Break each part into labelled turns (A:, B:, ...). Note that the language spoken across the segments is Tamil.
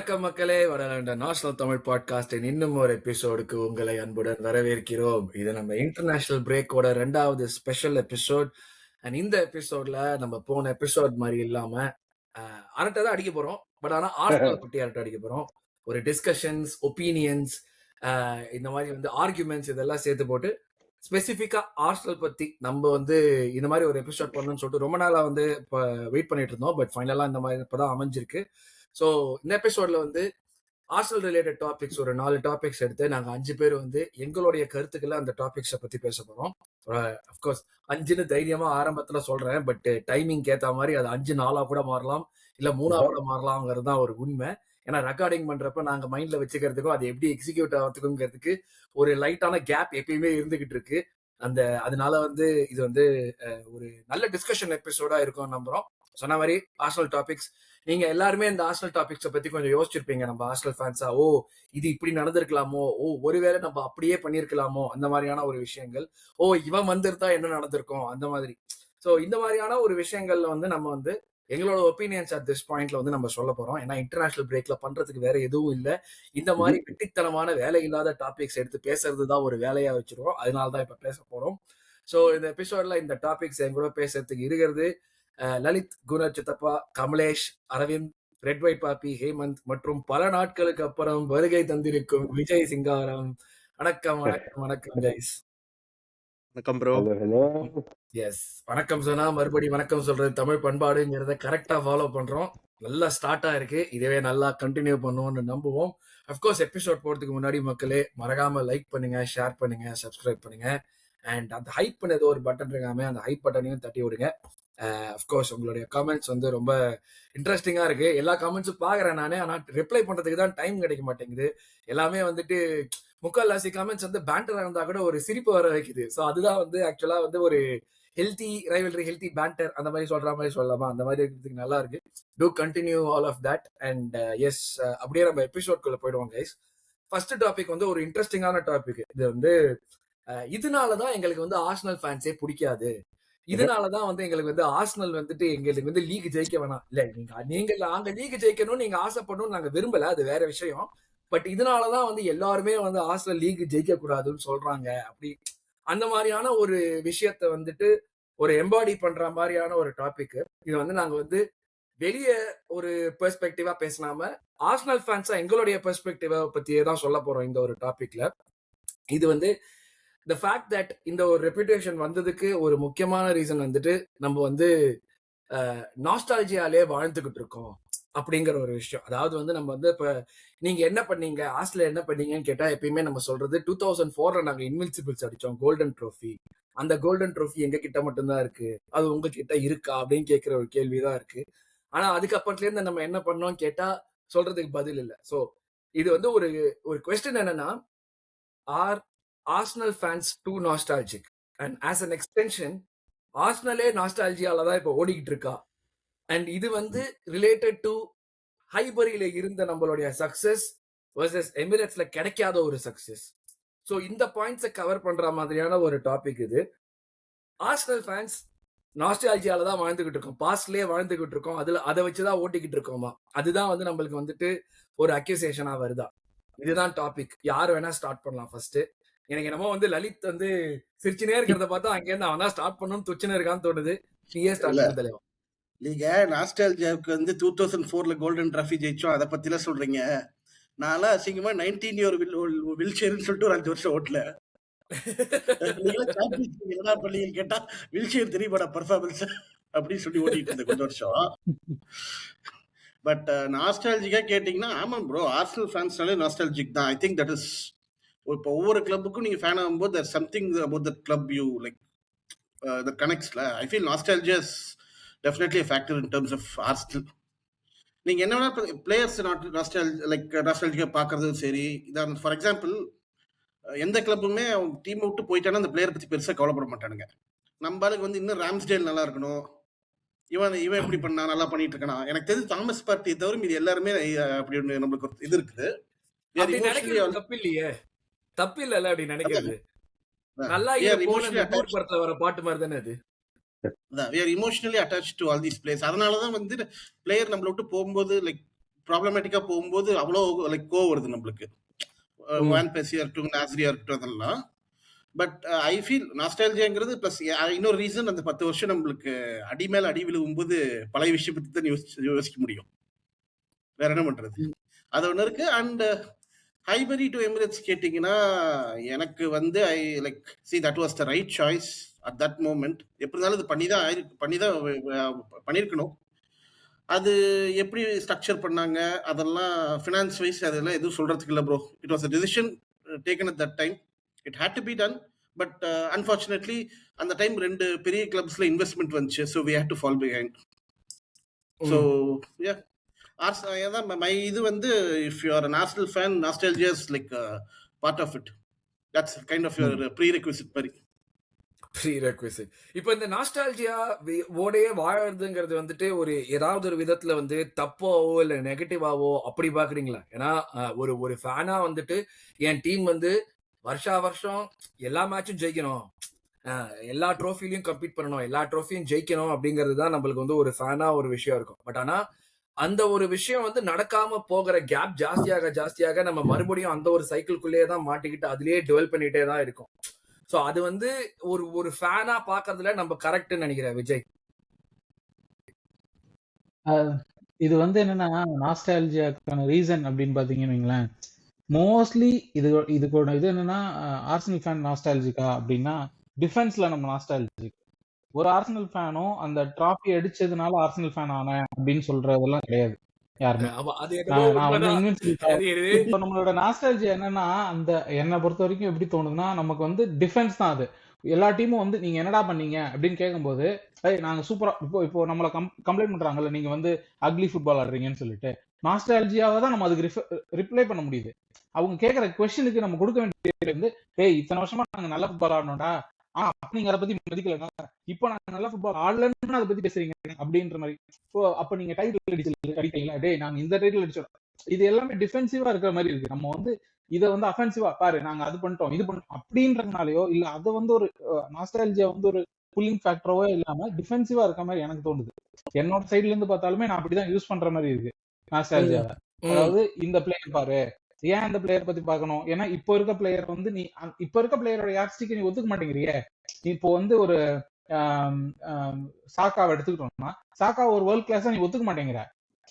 A: வணக்கம் மக்களே, வட நேஷனல் தமிழ் பாட்காஸ்டின் இன்னும் ஒரு எபிசோடுக்கு உங்களை அன்புடன் வரவேற்கிறோம். இது நம்ம இன்டர்நேஷனல் பிரேக்கோட 2வது ஸ்பெஷல் எபிசோட். அண்ட் இந்த எபிசோட்ல நம்ம போன எபிசோட் மாதிரி இல்லாம அரட்டை தான் அடிக்க போறோம். பட் ஆனா ஆர்சனல் பத்தி அரட்டை அடிக்க போறோம். ஒரு டிஸ்கஷன்ஸ், ஒப்பீனியன்ஸ், இந்த மாதிரி வந்து ஆர்குமெண்ட்ஸ் இதெல்லாம் சேர்த்து போட்டு ஸ்பெசிஃபிக்கா ஆர்சனல் பத்தி நம்ம வந்து இந்த மாதிரி ஒரு எபிசோட் பண்ணணும்னு சொல்லிட்டு ரொம்ப நாளா வந்து இப்போ வெயிட் பண்ணிட்டு இருந்தோம். பட் ஃபைனலா இந்த மாதிரி இப்பதான் அமைஞ்சிருக்கு. ஸோ இந்த எபிசோட்ல வந்து ஆர்சனல் ரிலேட்டட் டாபிக்ஸ் ஒரு 4 டாபிக்ஸ் எடுத்து நாங்க 5 பேர் வந்து எங்களுடைய கருத்துக்களை அந்த டாபிக்ஸை பத்தி பேச போறோம். அஃப்கோர்ஸ் 5ன்னு தைரியமா ஆரம்பத்துல சொல்றேன். பட் டைமிங் ஏத்த மாதிரி அது 5 4 கூட மாறலாம், இல்ல 3 கூட மாறலாம்ங்கிறது தான் ஒரு உண்மை. ஏன்னா ரெக்கார்டிங் பண்றப்ப நாங்க மைண்ட்ல வச்சுக்கிறதுக்கும் அது எப்படி எக்ஸிக்யூட் ஆகிறதுக்குங்கிறதுக்கு ஒரு லைட்டான கேப் எப்பயுமே இருந்துகிட்டு இருக்கு. அதனால வந்து இது வந்து ஒரு நல்ல டிஸ்கஷன் எபிசோடா இருக்கும் நம்புறோம். சொன்ன மாதிரி ஆர்சனல் டாபிக்ஸ் நீங்க எல்லாருமே இந்த ஆர்சனல் டாபிக்ஸை பத்தி கொஞ்சம் யோசிச்சிருப்பீங்க. நம்ம ஆர்சனல் ஃபேன்ஸா இது இப்படி நடந்திருக்கலாமோ, ஒருவேளை நம்ம அப்படியே பண்ணிருக்கலாமோ, அந்த மாதிரியான ஒரு விஷயங்கள். இவன் வந்திருந்தா என்ன நடந்திருக்கும் அந்த மாதிரி. ஸோ இந்த மாதிரியான ஒரு விஷயங்கள்ல வந்து நம்ம வந்து எங்களோட ஒப்பீனியன்ஸ் அட் திஸ் பாயிண்ட்ல வந்து நம்ம சொல்ல போறோம். ஏன்னா இன்டர்நேஷனல் பிரேக்ல பண்றதுக்கு வேற எதுவும் இல்லை. இந்த மாதிரி வெட்டித்தனமான வேலை இல்லாத டாபிக்ஸ் எடுத்து பேசுறது தான் ஒரு வேலையா வச்சிருக்கோம். அதனாலதான் இப்ப பேச போறோம். ஸோ இந்த எபிசோட்ல இந்த டாபிக்ஸ் என் கூட பேசுறதுக்கு இருக்கிறது லலித், குணர் சித்தப்பா, கமலேஷ், அரவிந்த், ரெட் ஒயிட் பாப்பி, ஹேமந்த் மற்றும் பல நாட்களுக்கு அப்புறம் வருகை தந்திருக்கும் விஜய் சிங்காரம். வணக்கம் வணக்கம் வணக்கம் கைஸ்.
B: வணக்கம் ப்ரோ.
A: எஸ், வணக்கம் சொன்னா மறுபடியும் வணக்கம் சொல்றது தமிழ் பண்பாடுங்கிறத கரெக்டா ஃபாலோ பண்றோம். நல்லா ஸ்டார்ட் ஆயிருக்கு. இதவே நல்லா கண்டினியூ பண்ணுவோம்னு நம்புவோம். அப்கோர்ஸ் எபிசோட் போறதுக்கு முன்னாடி மக்களே மறக்காம லைக் பண்ணுங்க, ஷேர் பண்ணுங்க, சப்ஸ்கிரைப் பண்ணுங்க. அண்ட் அந்த ஹைப் ஏதோ ஒரு பட்டன் இருக்காம அந்த ஹைப் பட்டனையும் தட்டி விடுங்க. அஃப்கோர்ஸ் உங்களுடைய கமெண்ட்ஸ் வந்து ரொம்ப இன்ட்ரெஸ்டிங்கா இருக்கு. எல்லா கமெண்ட்ஸும் பாக்குறேன் நானே. ஆனா ரிப்ளை பண்றதுக்கு தான் டைம் கிடைக்க மாட்டேங்குது. எல்லாமே வந்துட்டு முக்கால்வாசி கமெண்ட்ஸ் வந்து பேண்டரா இருந்தா கூட ஒரு சிரிப்பு வர வைக்குது. ஸோ அதுதான் வந்து ஆக்சுவலா வந்து ஒரு ஹெல்த்தி ரைவல்ரி, ஹெல்த்தி பேண்டர் அந்த மாதிரி சொல்ற மாதிரி சொல்லலாமா, அந்த மாதிரி இருக்கிறதுக்கு நல்லா இருக்கு. To continue all of that. And yes, அப்படியே நம்ம எபிசோட்குள்ள போயிடுவோம் கைஸ். ஃபர்ஸ்ட் டாபிக் வந்து ஒரு இன்ட்ரெஸ்டிங்கான டாபிக். இது வந்து இதனாலதான் எங்களுக்கு வந்து ஆர்சனல் ஃபேன்ஸே பிடிக்காது. இதனாலதான் வந்து எங்களுக்கு வந்து ஆர்சனல் வந்துட்டு எங்களுக்கு வந்து லீக் ஜெயிக்க வேணாம். இல்ல நாங்க லீக் ஜெயிக்கணும் நீங்க ஆசைப்படணும் நாங்க விரும்பல, அது வேற விஷயம். பட் இதனாலதான் வந்து எல்லாருமே வந்து ஆர்சனல் லீக் ஜெயிக்க கூடாதுன்னு சொல்றாங்க. அப்படி அந்த மாதிரியான ஒரு விஷயத்த வந்துட்டு ஒரு எம்பாடி பண்ற மாதிரியான ஒரு டாபிக். இது வந்து நாங்க வந்து வெளிய ஒரு பெர்ஸ்பெக்டிவா பேசாம ஆர்சனல் ஃபேன்ஸா எங்களுடைய பெர்ஸ்பெக்டிவா பத்தியே தான் சொல்ல போறோம் இந்த ஒரு டாபிக்ல. இது வந்து the fact that இந்த ஒரு ரெப்யூட்டேஷன் வந்ததுக்கு ஒரு முக்கியமான ரீசன் வந்துட்டு நம்ம வந்து நாஸ்டாலஜியாலே வாழ்ந்துகிட்டு இருக்கோம் அப்படிங்கிற ஒரு விஷயம். அதாவது வந்து நம்ம வந்து இப்ப நீங்க என்ன பண்ணீங்க, ஆஸ்திரேலியா என்ன பண்ணீங்கன்னு கேட்டா எப்பயுமே நம்ம சொல்றது 2004ல நாங்க இன்வின்சிபிள்ஸ் அடிச்சோம், கோல்டன் ட்ரோஃபி. அந்த கோல்டன் ட்ரோஃபி எங்க கிட்ட மட்டும்தான் இருக்கு, அது உங்க கிட்ட இருக்கா அப்படின்னு கேட்கிற ஒரு கேள்விதான் இருக்கு. ஆனா அதுக்கப்புறத்துல இருந்து நம்ம என்ன பண்ணோம் கேட்டா சொல்றதுக்கு பதில் இல்லை. சோ இது வந்து ஒரு ஒரு கொஸ்டின் என்னன்னா, are Arsenal fans too nostalgic? And as an extension ஆர்சனலே நாஸ்டாலஜியால தான் இப்போ ஓடிக்கிட்டு இருக்கா? அண்ட் இது வந்து ரிலேட்டட் டு ஹைபரியில இருந்த நம்மளுடைய சக்சஸ் வர்சஸ் எமிரேட்ஸ்ல கிடைக்காத ஒரு சக்சஸ். ஸோ இந்த பாயிண்ட்ஸை கவர் பண்ற மாதிரியான ஒரு டாபிக் இது. ஆர்சனல் ஃபேன்ஸ் நாஸ்டாலஜியால தான் வாழ்ந்துகிட்டு இருக்கோம், பாஸ்ட்லயே வாழ்ந்துகிட்டு இருக்கோம், அதை வச்சுதான் ஓட்டிக்கிட்டு இருக்கோமா? அதுதான் வந்து நம்மளுக்கு வந்துட்டு ஒரு அக்யூசேஷனா வருதா? இதுதான் டாபிக். யார் வேணா ஸ்டார்ட் பண்ணலாம் ஃபர்ஸ்ட். எனக்கு என்னமோ வந்து லலித் வந்து சிரிச்சுனே இருக்கிறத பார்த்தா அங்க இருந்து அவன் தான் ஸ்டார்ட் பண்ணணும் துச்சுன்னு இருக்கான்னு தோணுது. நீயே ஸ்டார்ட் பண்ண தலைவா.
B: நீங்க நாஸ்டால்ஜியாவுக்கு வந்து 2004ல கோல்டன் ட்ராஃபி ஜெயிச்சோம் அதை பத்தி எல்லாம் சொல்றீங்க. நான்லாம் அசிங்கமா 19 இயர் வில் சேர்னு சொல்லிட்டு ஒரு 5 வருஷம் ஓட்டல. என்ன பண்ணீங்கன்னு கேட்டா வில் சேர் தெரியுமாடா பர்ஃபார்மன்ஸ் அப்படின்னு சொல்லி ஓட்டிட்டு இருந்தேன் கொஞ்சம் வருஷம். பட் நாஸ்டாலஜிக்கா கேட்டீங்கன்னா ஆமா ப்ரோ, ஆர்சனல் ஃபேன்ஸ்னாலே நாஸ்டாலஜிக் தான். ஐ திங்க் தட் இஸ் இப்போ ஒவ்வொரு கிளப்புக்கும் நீங்க ஃபேன் ஆகும்போது there's something about that club you like that connects la. I feel nostalgia is definitely a factor in terms of Arsenal. நீங்க என்ன வேணா பிளேயர்ஸ் நாஸ்டாலஜிக்கா பாக்குறதும் சரி. இதான் ஃபார் எக்ஸாம்பிள் எந்த கிளப்புமே டீம் விட்டு போயிட்டானா அந்த பிளேயர் பத்தி பெருசா கவலைப்பட மாட்டானுங்க. நம்ம ஆளுக்கு வந்து இன்னும் ராம்ஸ்டேல் நல்லா இருக்கணும், இவன் எப்படி பண்ணா நல்லா பண்ணிட்டு இருக்கானா. எனக்கு தெரிஞ்சு தாமஸ் பார்ட்டியை தவிர மீது எல்லாருமே அப்படி ஒன்று நம்மளுக்கு ஒரு இது இருக்குது.
A: தப்பு இல்லையே, தப்பு இல்ல அப்படி நினைக்கிறது. நல்லா படத்துல வர பாட்டு மாதிரி தானே அது.
B: we are emotionally attached to all these players. அதனாலதான் வந்து பிளேயர் நம்மள விட்டு போகும்போது லைக் ப்ராப்ளமேட்டிக்கா போகும்போது அவ்வளோ லைக் கோவம் வருது நம்மளுக்கு.
A: ம்.
B: வான் பெசியா இருக்கட்டும், நாஸ்ரியா இருக்கட்டும் அதெல்லாம். பட் ஐ ஃபீல் நாஸ்டாலஜியாங்கிறது ப்ளஸ் இன்னொரு ரீசன், அந்த 10 வருஷம் நம்மளுக்கு அடி மேல அடி விழுகும்போது பழைய விஷயம் பத்தி தான் யோசிக்க முடியும். வேற என்ன பண்றது?
A: ம்.
B: அது ஒன்று இருக்கு. அண்ட் ஹைபரி டு எமிரேட்ஸ் கேட்டிங்கன்னா, எனக்கு வந்து I like see that was the right choice at that moment. எப்படி இருந்தாலும் இது பண்ணி தான் பண்ணியிருக்கணும். அது எப்படி ஸ்ட்ரக்சர் பண்ணாங்க, அதெல்லாம் ஃபினான்ஸ் வைஸ் அதெல்லாம் எதுவும் சொல்றதுக்கு இல்லை bro. It was a decision taken at that time. It had to be done. But unfortunately அந்த டைம் 2 பெரிய கிளப்ஸ்ல இன்வெஸ்ட்மெண்ட் வந்துச்சு. So we had to fall behind. So yeah, அதான் மை இது வந்து, if you are an Arsenal fan, nostalgia is like part of it. That's kind of your prerequisite மாதிரி.
A: ப்ரீரெக்விசிட். இப்போ இந்த நாஸ்டால்ஜியா ஓடையே வாழறதுங்கிறது வந்துட்டு ஒரு ஏதாவது ஒரு விதத்துல வந்து தப்பாவோ இல்ல நெகட்டிவாவோ அப்படி பாக்குறீங்களா? ஏன்னா ஒரு ஃபேனா வந்துட்டு என் டீம் வந்து வருஷா வருஷம் எல்லா மேட்சும் ஜெயிக்கணும், எல்லா ட்ரோஃபிலையும் கம்ப்ளீட் பண்ணணும், எல்லா ட்ரோஃபியும் ஜெயிக்கணும் அப்படிங்கிறது தான் நம்மளுக்கு வந்து ஒரு ஃபேனா ஒரு விஷயம் இருக்கும். பட் ஆனா அந்த ஒரு விஷயம் வந்து நடக்காம போகிற கேப் ஜாஸ்தியாக ஜாஸ்தியாக நம்ம மறுபடியும் அந்த ஒரு சைக்கிள்குள்ளேயே தான் மாட்டிக்கிட்டு அதுலயே டெவலப் பண்ணிட்டே தான் இருக்கும். சோ அது வந்து ஒரு ஃபேனா பாக்குறதுல நம்ம கரெக்ட் நினைக்கிறேன் விஜய்.
C: இது வந்து என்னன்னா நாஸ்டாலஜியாக்கான ரீசன் அப்படின்னு பாத்தீங்கன்னு வைங்களேன், மோஸ்ட்லி இதுக்கோட இது என்னன்னா, ஆர்சனல் ஃபேன் நாஸ்டாலஜிக்கா அப்படின்னா டிஃபென்ஸ்ல நம்ம நாஸ்டாலஜிக். ஒரு ஆர்சனல் ஃபேனும் அந்த டிராஃபி அடிச்சதுனால ஆர்சனல் ஃபேன் ஆனேன் அப்படின்னு சொல்றதெல்லாம் கிடையாது யாருமே. இப்போ நம்மளோட நாஸ்டாலஜி என்னன்னா, அந்த என்னை பொறுத்த வரைக்கும் எப்படி தோணுதுன்னா, நமக்கு வந்து டிஃபென்ஸ் தான் அது. எல்லா டீமும் வந்து நீங்க என்னடா பண்ணீங்க அப்படின்னு கேட்கும்போது, நாங்க சூப்பரா இப்போ நம்மள கம்ப்ளைண்ட் பண்றாங்கல்ல, நீங்க வந்து அக்லி ஃபுட்பால் ஆடுறீங்கன்னு சொல்லிட்டு, நாஸ்டாலஜியாவை தான் நம்ம அதுக்கு ரிப்ளை பண்ண முடியுது. அவங்க கேட்கற கொஸ்டினுக்கு நம்ம கொடுக்க வேண்டியது வந்து, இத்தனை வருஷமா நாங்க நல்ல ஃபுட்பால் ஆடணும்டா, நீங்க அதை பத்தி மதிக்கல, இப்போ நாங்க நல்ல ஃபுட்பால் ஆடலன்னு அதை பத்தி பேசுறீங்க அப்படின்ற மாதிரி. அப்ப நீங்க டைட்டில் அடிக்கிறீங்களா, நாங்க இந்த டைட்டில் அடிச்சோம். இது எல்லாமே டிஃபென்சிவா இருக்கிற மாதிரி இருக்கு. நம்ம வந்து இதை வந்து அஃபென்சிவா பாரு, நாங்க அது பண்ணிட்டோம் இது பண்ணிட்டோம் அப்படின்றதுனாலயோ இல்ல அதை வந்து ஒரு நாஸ்டாலஜியா வந்து ஒரு புல்லிங் ஃபேக்டரோ இல்லாம டிஃபென்சிவா இருக்க மாதிரி எனக்கு தோணுது. என்னோட சைட்ல இருந்து பார்த்தாலுமே நான் அப்படிதான் யூஸ் பண்ற மாதிரி இருக்கு நாஸ்டாலஜியாவை. அதாவது இந்த பிளேயர் பாரு, ஏன் அந்த பிளேயர் பத்தி பார்க்கணும், ஏன்னா இப்போ இருக்க பிளேயர் வந்து நீ இப்போ இருக்க பிளேயரோட யார்ஸ்டிக்கு நீ ஒத்துக்க மாட்டேங்கிறியே. இப்போ வந்து ஒரு சாக்காவை எடுத்துக்கிட்டோம்னா, சாக்கா ஒரு வேர்ல்ட் கிளாஸா நீ ஒத்துக்க மாட்டேங்கிற.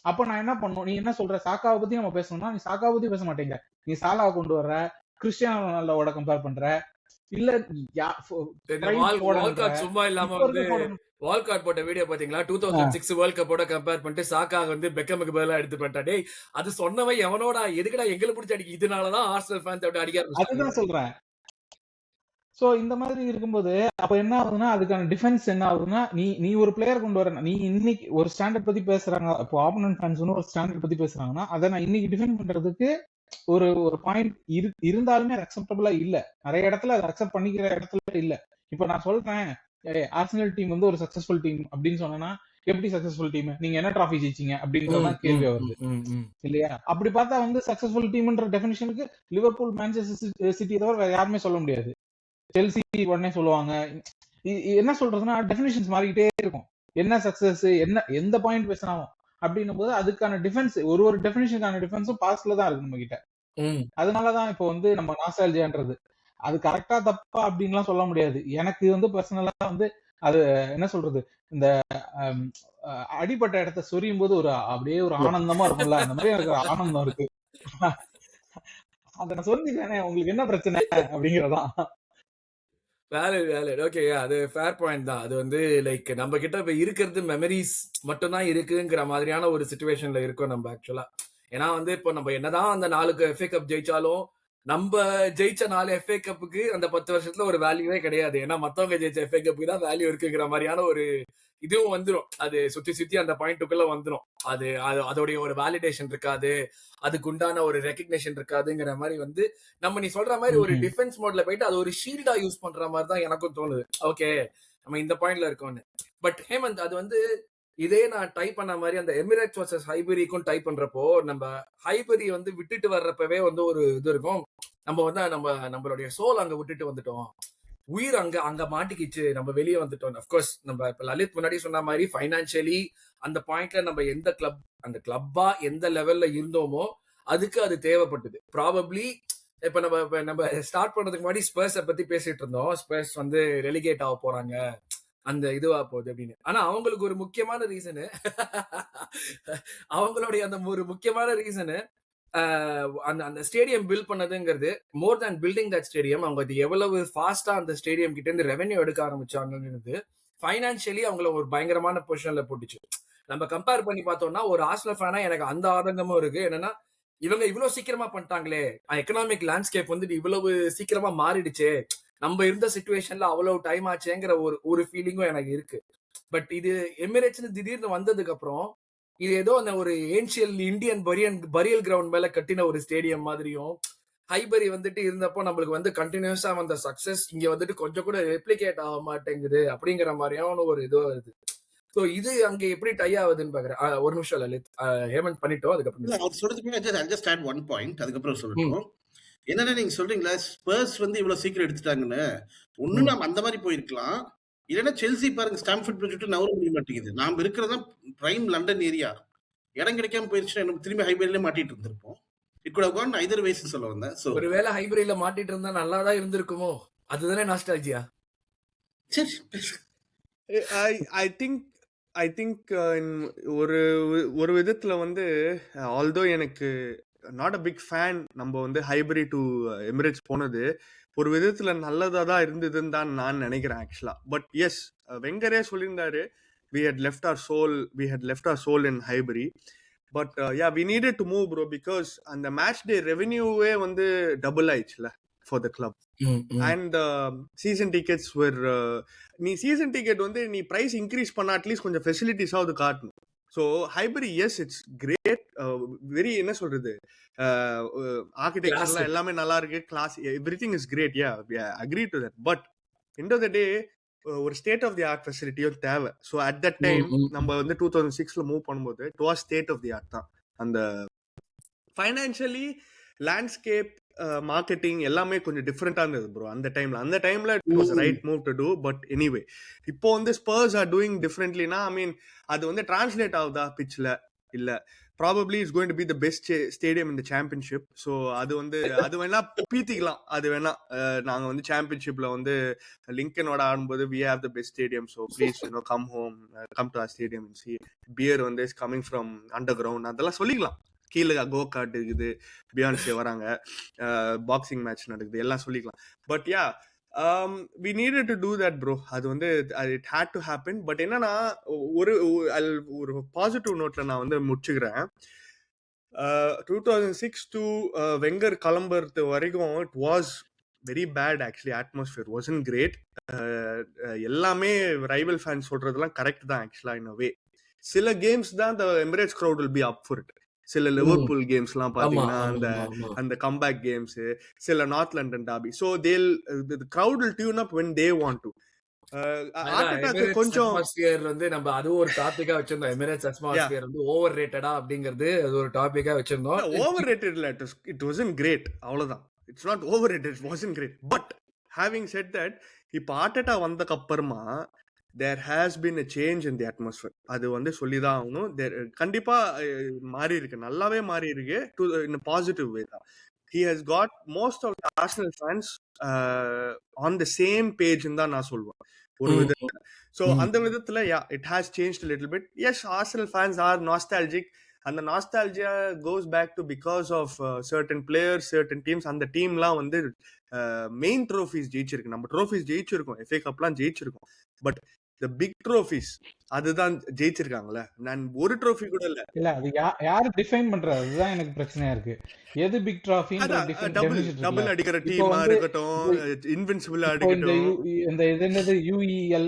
C: அப்ப நான் என்ன பண்ணும், நீ என்ன சொல்ற, சாக்காவை பத்தி நம்ம பேசணும்னா நீ சாக்காவை பத்தி பேச மாட்டேங்கிற, நீ சாலாவை கொண்டு வர்ற, கிறிஸ்டியானோ ரொனால்டோவோட கம்பேர் பண்ற, இல்ல
A: சும்மா இல்லாம வந்து வால்காட் போட்ட வீடியோ பாத்தீங்களா, 2006 வேர்ல்ட் கப்போட கம்பேர் பண்ணிட்டு சாக்கா வந்து பெக்கமுக்கு பதிலா எடுத்து பண்ணிட்டா. டேய் அது சொன்னவன் எவனோட, எதுக்குடா எங்களை பிடிச்சி அடிக்க, இதனாலதான் ஆர்சனல் ஃபேன்ஸ் அப்படி அடிக்க.
C: அதுதான் சொல்றேன். சோ இந்த மாதிரி இருக்கும்போது அப்ப என்ன ஆகுதுன்னா, அதுக்கான டிஃபென்ஸ் என்ன ஆகுதுன்னா, நீ ஒரு பிளேயர் கொண்டு வர, நீ இன்னைக்கு ஒரு ஸ்டாண்டர்ட் பத்தி பேசுறாங்க, இப்போ ஆப்போனன்ட் ஃபேன்ஸ் ஒரு ஸ்டாண்டர்ட் பத்தி பேசுறாங்கன்னா, அதை நான் இன்னைக்கு டிஃபெண்ட் பண்றதுக்கு ஒரு பாயிண்ட் இருந்தாலுமே அது அக்செப்டபிளா இல்ல. நிறைய இடத்துல அதை அக்செப்ட் பண்ணிக்கிற இடத்துல இல்ல. இப்ப நான் சொல்றேன், ஆர்சனல் டீம் வந்து ஒரு சக்சஸ்ஃபுல் டீம் அப்படின்னு சொன்னா, எப்படி சக்சஸ்ஃபுல் டீம், நீங்க என்ன டிராஃபி ஜெயிச்சீங்க அப்படின்றதான் கேள்வி வருது இல்லையா? அப்படி பார்த்தா வந்து சக்சஸ்ஃபுல் டீம்ன்ற டெஃபினிஷனுக்கு லிவர்பூல், மான்செஸ்டர் சிட்டி தவிர வேற யாருமே சொல்ல முடியாது. செல்சி உடனே சொல்லுவாங்க. என்ன சொல்றதுன்னா, டெஃபினிஷன்ஸ் மாறிக்கிட்டே இருக்கும். என்ன சக்சஸ், என்ன எந்த பாயிண்ட் பேசினாலும் அப்படின்னும் போது அதுக்கான டிஃபென்ஸ், ஒரு டெஃபினிஷனுக்கான டிஃபென்ஸும் பாஸ்ட்ல தான் இருக்கு நம்ம கிட்ட. அதனாலதான் இப்போ வந்து நம்ம நாஸ்டால்ஜியான்றது அது கரெக்டா தப்பா அப்படின்லாம் சொல்ல முடியாது. எனக்கு வந்து பர்சனலா வந்து அது என்ன சொல்றது, இந்த அடிப்பட்ட இடத்த சொரியும் போது ஒரு அப்படியே ஒரு ஆனந்தமா இருக்கும்ல, அந்த மாதிரி எனக்கு ஆனந்தம் இருக்கு. அத நான் சொல்லிக்கிறேனே, உங்களுக்கு என்ன பிரச்சனை அப்படிங்கறதான்.
A: வேலிட். ஓகே, அது ஃபேர் பாயிண்ட் தான். அது வந்து லைக் நம்ம கிட்ட இப்ப இருக்கிறது மெமரிஸ் மட்டும் தான் இருக்குங்கிற மாதிரியான ஒரு சிச்சுவேஷன்ல இருக்கோம் நம்ம ஆக்சுவலா. ஏன்னா வந்து இப்போ நம்ம என்னதான் அந்த 4 FA கப் ஜெயிச்சாலும், நம்ம ஜெயிச்ச 4 FA கப்புக்கு அந்த 10 வருஷத்துல ஒரு வேல்யூவே கிடையாது. ஏன்னா மத்தவங்க ஜெயிச்ச FA கப்புக்கு தான் வேல்யூ இருக்குங்கிற மாதிரியான ஒரு இதுவும் வந்துடும். அது சுத்தி அந்த பாயிண்ட்டுக்குள்ள வந்துடும். அது அதோடைய ஒரு வேலிடேஷன் இருக்காது, அதுக்கு உண்டான ஒரு ரெகக்னேஷன் இருக்காதுங்கிற மாதிரி வந்து நம்ம நீ சொல்ற மாதிரி ஒரு டிஃபென்ஸ் மோட்ல போயிட்டு அது ஒரு ஷீல்டா யூஸ் பண்ற மாதிரி தான் எனக்கும் தோணுது. ஓகே, நம்ம இந்த பாயிண்ட்ல இருக்கோம்னு. பட் ஹேமந்த், அது வந்து இதே நான் டைப் பண்ண மாதிரி அந்த எமிரேட்ஸ் வர்சஸ் ஹைபரிக்கும் டைப் பண்றப்போ, நம்ம ஹைபரி வந்து விட்டுட்டு வர்றப்பவே வந்து ஒரு இது இருக்கும். நம்ம வந்து நம்மளுடைய சோல் அங்க விட்டுட்டு வந்துட்டோம், உயிர் அங்க மாட்டிக்கிச்சு, நம்ம வெளியே வந்துட்டோம். அப்கோர்ஸ் நம்ம இப்ப லலித் முன்னாடி சொன்ன மாதிரி ஃபைனான்சியலி அந்த பாயிண்ட்ல நம்ம எந்த கிளப் அந்த கிளப்பா எந்த லெவல்ல இருந்தோமோ அதுக்கு அது தேவைப்பட்டது. ப்ராபப்ளி இப்ப நம்ம ஸ்டார்ட் பண்றதுக்கு முன்னாடி ஸ்பர்ஸ பத்தி பேசிட்டு இருந்தோம். ஸ்பர்ஸ் வந்து ரெலிகேட் ஆக போறாங்க, அந்த இதுவா போகுது அப்படின்னு. ஆனா அவங்களுக்கு ஒரு முக்கியமான ரீசனு அவங்களுடைய அந்த ஒரு முக்கியமான ரீசனு அந்த அந்த ஸ்டேடியம் பில்ட் பண்ணதுங்கிறது more than building that stadium. அவங்க அது எவ்வளவு ஃபாஸ்டா அந்த ஸ்டேடியம் கிட்ட இருந்து ரெவென்யூ எடுக்க ஆரம்பிச்சாங்கிறது ஃபைனான்சியலி அவங்கள ஒரு பயங்கரமான பொசிஷன்ல போட்டுச்சு. நம்ம கம்பேர் பண்ணி பார்த்தோம்னா ஒரு ஆர்சனல் ஃபேனா எனக்கு அந்த ஆதங்கமும் இருக்கு. என்னன்னா இவங்க இவ்வளவு சீக்கிரமா பண்ணிட்டாங்களே, எக்கனாமிக் லேண்ட்ஸ்கேப் வந்துட்டு இவ்வளவு சீக்கிரமா மாறிடுச்சே, நம்ம இருந்த சிச்சுவேஷன்ல அவ்வளவு டைம் ஆச்சேங்கிற ஒரு ஒரு ஃபீலிங்கும் எனக்கு இருக்கு. பட் இது எமிரேட்ஸ்னு திடீர்னு வந்ததுக்கு அப்புறம் இது ஏதோ அந்த ஒரு ஏன்ஷியல் இந்தியன் பரியல் கிரவுண்ட் மேல கட்டின ஒரு ஸ்டேடியம் மாதிரியும், ஹைபரி வந்துட்டு இருந்தப்போ நம்மளுக்கு வந்து கண்டினியூஸா வந்த சக்சஸ் இங்க வந்துட்டு கொஞ்சம் கூட ரெப்ளிகேட் ஆக மாட்டேங்குது அப்படிங்கிற மாதிரியான ஒரு இது வருது. சோ இது அங்க எப்படி டை ஆகுதுன்னு பாக்குறேன். ஒரு நிமிஷம் லலித், ஹேமந்த் பண்ணிட்டோம் அதுக்கப்புறம்.
B: அவர் சொல்றதுக்கு just add one point, அதுக்கப்புறம் சொல்லட்டும். என்னன்னா நீங்க சொல்றீங்களா ஸ்பர்ஸ் வந்து இவ்வளவு சீக்கிரம் எடுத்துட்டாங்கன்னு. ஒண்ணு நாம அந்த மாதிரி போயிருக்கலாம், இல்லைன்னா செல்சி பாருங்க ஸ்டாம்ஃபோர்ட் பிரிட்ஜ் விட்டு நவர முடிய மாட்டேங்குது. நாம இருக்கிறதா பிரைம் லண்டன் ஏரியா, இடம் கிடைக்காம போயிருச்சுன்னா நம்ம திரும்பி ஹைபரியில மாட்டிட்டு இருந்திருப்போம். It could have gone either ways சொல்ல வந்தேன். சோ
A: ஒருவேளை ஹைபரியில மாட்டிட்டு இருந்தா நல்லா தான் இருந்திருக்குமோ, அதுதானே நாஸ்டால்ஜியா.
B: சரி
D: ஐ திங்க் ஒரு விதத்துல வந்து ஆல்தோ எனக்கு நாட் அ பிக் ஃபேன் நம்ம வந்து ஹைபரி டு எமிரேட்ஸ் போனது ஒரு விதத்துல நல்லதா தான் இருந்ததுன்னு தான் நான் நினைக்கிறேன் ஆக்சுவலா. பட் எஸ், வெங்கரே சொல்லியிருந்தாரு we had left our soul in Highbury. But yeah, we needed to move, bro, because and the match day revenue வந்து double ஆயிடுச்சுல for the club. And season tickets were நீ season ticket வந்து நீ price increase பண்ண அட்லீஸ்ட் கொஞ்சம் ஃபெசிலிட்டிஸ் ஆவது காட்டணும். So Highbury yes it's great, very என்ன சொல்றது, ஆர்கிடெக்சர்லாம் எல்லாமே நல்லா இருக்கு, class, everything is great, yeah agree to that. But end of the day ஒரு ஸ்டேட் ஆஃப் தி ஆர்ட் ஃபெசிலிட்டியும் தேவை. ஸோ அட் தட் டைம் நம்ம வந்து 2006 மூவ் பண்ணும்போது it was state of the art தான். அந்த ஃபைனான்சியலி லேண்ட்ஸ்கேப் மார்க்கெட்டிங் எல்லாமே கொஞ்சம் டிஃப்ரெண்டா இருந்தது ப்ரோ அந்த டைம்ல it was right move to do. But anyway இப்போ வந்து ஸ்பர்ஸ் ஆர் டூயிங் டிஃப்ரெண்ட்லினா ஐ மீன் அது வந்து டிரான்ஸ்லேட் ஆகுதா பிட்ச்ல இல்ல, probably it's going to be the best stadium in the championship. So அது வந்து அது வேணா பீத்திக்கலாம், அது வேணா நாங்க வந்து சாம்பியன்ஷிப்ல வந்து லிங்கனோட ஆடும்போது we have the best stadium, so please come to our stadium and see. beer வந்து is coming from underground, அதெல்லாம் சொல்லிக்கலாம். கீழே கோ கார்ட் இருக்குது, பியான்சே வராங்க, பாக்ஸிங் மேட்ச் நடக்குது, எல்லாம் சொல்லிக்கலாம். But yeah we needed to do that, bro. அது வந்து it had to happen. But என்னன்னா ஒரு பாசிட்டிவ் நோட்ல நான் வந்து முடிச்சுக்கிறேன். 2006 to வெங்கர் கிளம்புறது வரைக்கும் it was very bad actually. atmosphere wasn't great. எல்லாமே ரைவல் ஃபேன்ஸ் சொல்றதெல்லாம் கரெக்ட் தான் ஆக்சுவலா இன் a way. சில கேம்ஸ் தான் the Emirates crowd will be up for it. சில லிவர்பூல் கேம்ஸ்லாம் பாத்தீங்கன்னா அந்த கம்பேக் கேம்ஸ், சில north London derby, so the crowd will tune up when they want to.
A: கொஞ்சம் வந்து நம்ம அது ஒரு டாபிக்கா வச்சிருந்தோம். எமிரேட்ஸ் அட்மாஸ்பியர் வந்து ஓவர் ரேட்டடா அப்படிங்கிறது அது ஒரு டாபிக்கா வச்சிருந்தோம்.
D: ஓவர் ரேட்டட் இல்ல, இட் வாசன்ட் கிரேட், அவ்வளவுதான். It's not overrated, it wasn't great. But having said that, இப்போ ஆர்டெட்டா வந்ததுக்கு அப்புறமா there has been a change in the atmosphere. அது வந்து சொல்லிதான் ஆகணும். கண்டிப்பா மாறி இருக்கு, நல்லாவே மாறி இருக்கு in a positive way தான். He has got most of the Arsenal fans on the same page ன்னு தான் நான் சொல்லுவேன் ஒரு விதத்துல. So அந்த விதத்துல yeah, it has changed a little bit. Yes, Arsenal fans are nostalgic. அந்த nostalgia goes back to because of certain players, certain teams. அந்த டீம்லாம் வந்து மெயின் ட்ரோஃபீஸ் ஜெயிச்சிருக்கு, நம்ம ட்ரோஃபீஸ் ஜெயிச்சிருக்கோம், FA கப்லாம் ஜெயிச்சிருக்கோம். பட் the big trophies அதுதான் ஜெயிச்சிருக்காங்கல, நான் ஒரு ட்ரோஃபி கூட இல்ல.
C: அது யாரு டிஃபைன் பண்றது, அதுதான் எனக்கு பிரச்சனையா இருக்கு. எது பிக் ட்ராஃபின்ற டிஃபரண்ட் டெஃபினிஷன்.
D: டபுள் அடிக்கிற டீமா இருக்கட்டும், இன்வின்சிபிள் அடிக்கட்டும்,
C: இந்த இது என்னது UEL,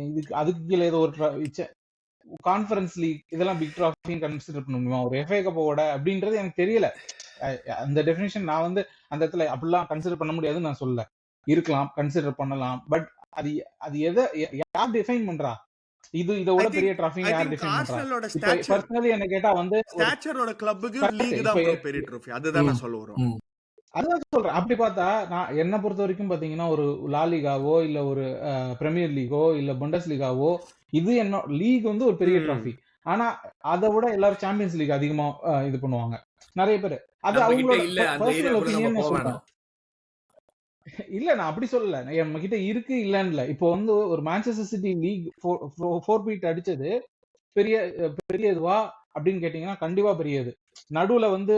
C: இதுக்கு அதுக்கு கீழ ஏதோ ஒரு கான்ஃபரன்ஸ் லீக், இதெல்லாம் பிக் ட்ராஃபின்னு கன்சிடர் பண்ண முடியுமா ஒரு FA கப்போட அப்படின்றது எனக்கு தெரியல. அந்த டெஃபினிஷன் நான் வந்து அந்த இடத்துல அப்படிலாம் கன்சிடர் பண்ண முடியாதுன்னு நான் சொல்ல, இருக்கலாம், கன்சிடர் பண்ணலாம். பட் அது எதை யார் டிஃபைன் பண்றா, இதோட பெரிய ட்ராஃபி யார் டிஃபைன் பண்றா? பர்சனலி என்ன கேட்டா வந்து ஸ்டாச்சரோட கிளப்புக்கு லீக் தான் பெரிய ட்ராஃபி, அதுதான் நான் சொல்ல வரேன். அதான் சொல்றேன். அப்படி பார்த்தா நான் என்ன பொறுத்த வரைக்கும் பாத்தீங்கன்னா ஒரு லாலிகாவோ இல்ல ஒரு பிரீமியர் லீகோ இல்ல புண்டஸ் லீகாவோ, இது என்ன லீக் வந்து ஒரு பெரிய ட்ராஃபி. ஆனா அதை விட எல்லாரும் சாம்பியன்ஸ் லீக் அதிகமா இது பண்ணுவாங்க நிறைய பேர். அது
A: நம்ம கிட்ட
C: அவங்களோட
A: இல்ல அந்த
C: பர்சனல்
A: ஏரியாக்குள்ள நம்ம
C: ஒப்பீனியன்
A: போக
C: சொல்றேன்.
A: வேணாம்.
C: இல்ல நான் அப்படி சொல்லல, நம்ம கிட்ட இருக்கு இல்லன்னு இல்ல. இப்போ வந்து ஒரு மான்செஸ்டர் சிட்டி லீக் 4 பீட் அடிச்சது பெரிய பெரிய இதுவா அப்படின்னு கேட்டீங்கன்னா கண்டிப்பா பெரியது. நடுவுல வந்து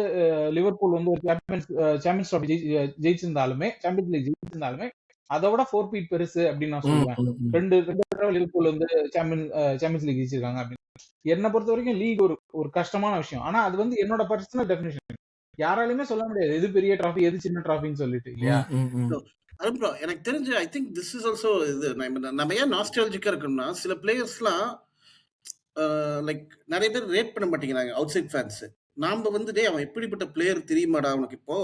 C: லிவர்பூல் வந்து ஒரு சாம்பியன்ஸ் ட்ராஃபி ஜெயிச்சிருந்தாலுமே, சாம்பியன்ஸ் லீக் ஜெயிச்சிருந்தாலுமே அதை விட 4 பீட் பெருசு அப்படின்னு நான் சொல்லுவேன். ரெண்டு தடவை லிவர்பூல் வந்து சாம்பியன்ஸ் லீக் ஜெயிச்சிருக்காங்க அப்படின்னு. என்னை பொறுத்த வரைக்கும் லீக் ஒரு கஷ்டமான விஷயம். ஆனா அது வந்து என்னோட பர்சனல் டெஃபினிஷன். யாராலையுமே சொல்ல முடியாது எது பெரிய டிராஃபி எது சின்ன டிராஃபின்னு சொல்லிட்டு இல்லையா.
B: அருண் ப்ரோ, எனக்கு தெரிஞ்சு I think this is also இது நம்ம ஏன் நாஸ்டாலஜிக்கா இருக்கணும்னா, சில பிளேயர்ஸ்லாம் லைக் நிறைய பேர் ரேட் பண்ண மாட்டேங்கிறாங்க அவுட் சைட் ஃபேன்ஸ். நாம வந்து டே அவன் எப்படிப்பட்ட பிளேயர் தெரியுமாடா அவனுக்கு. இப்போ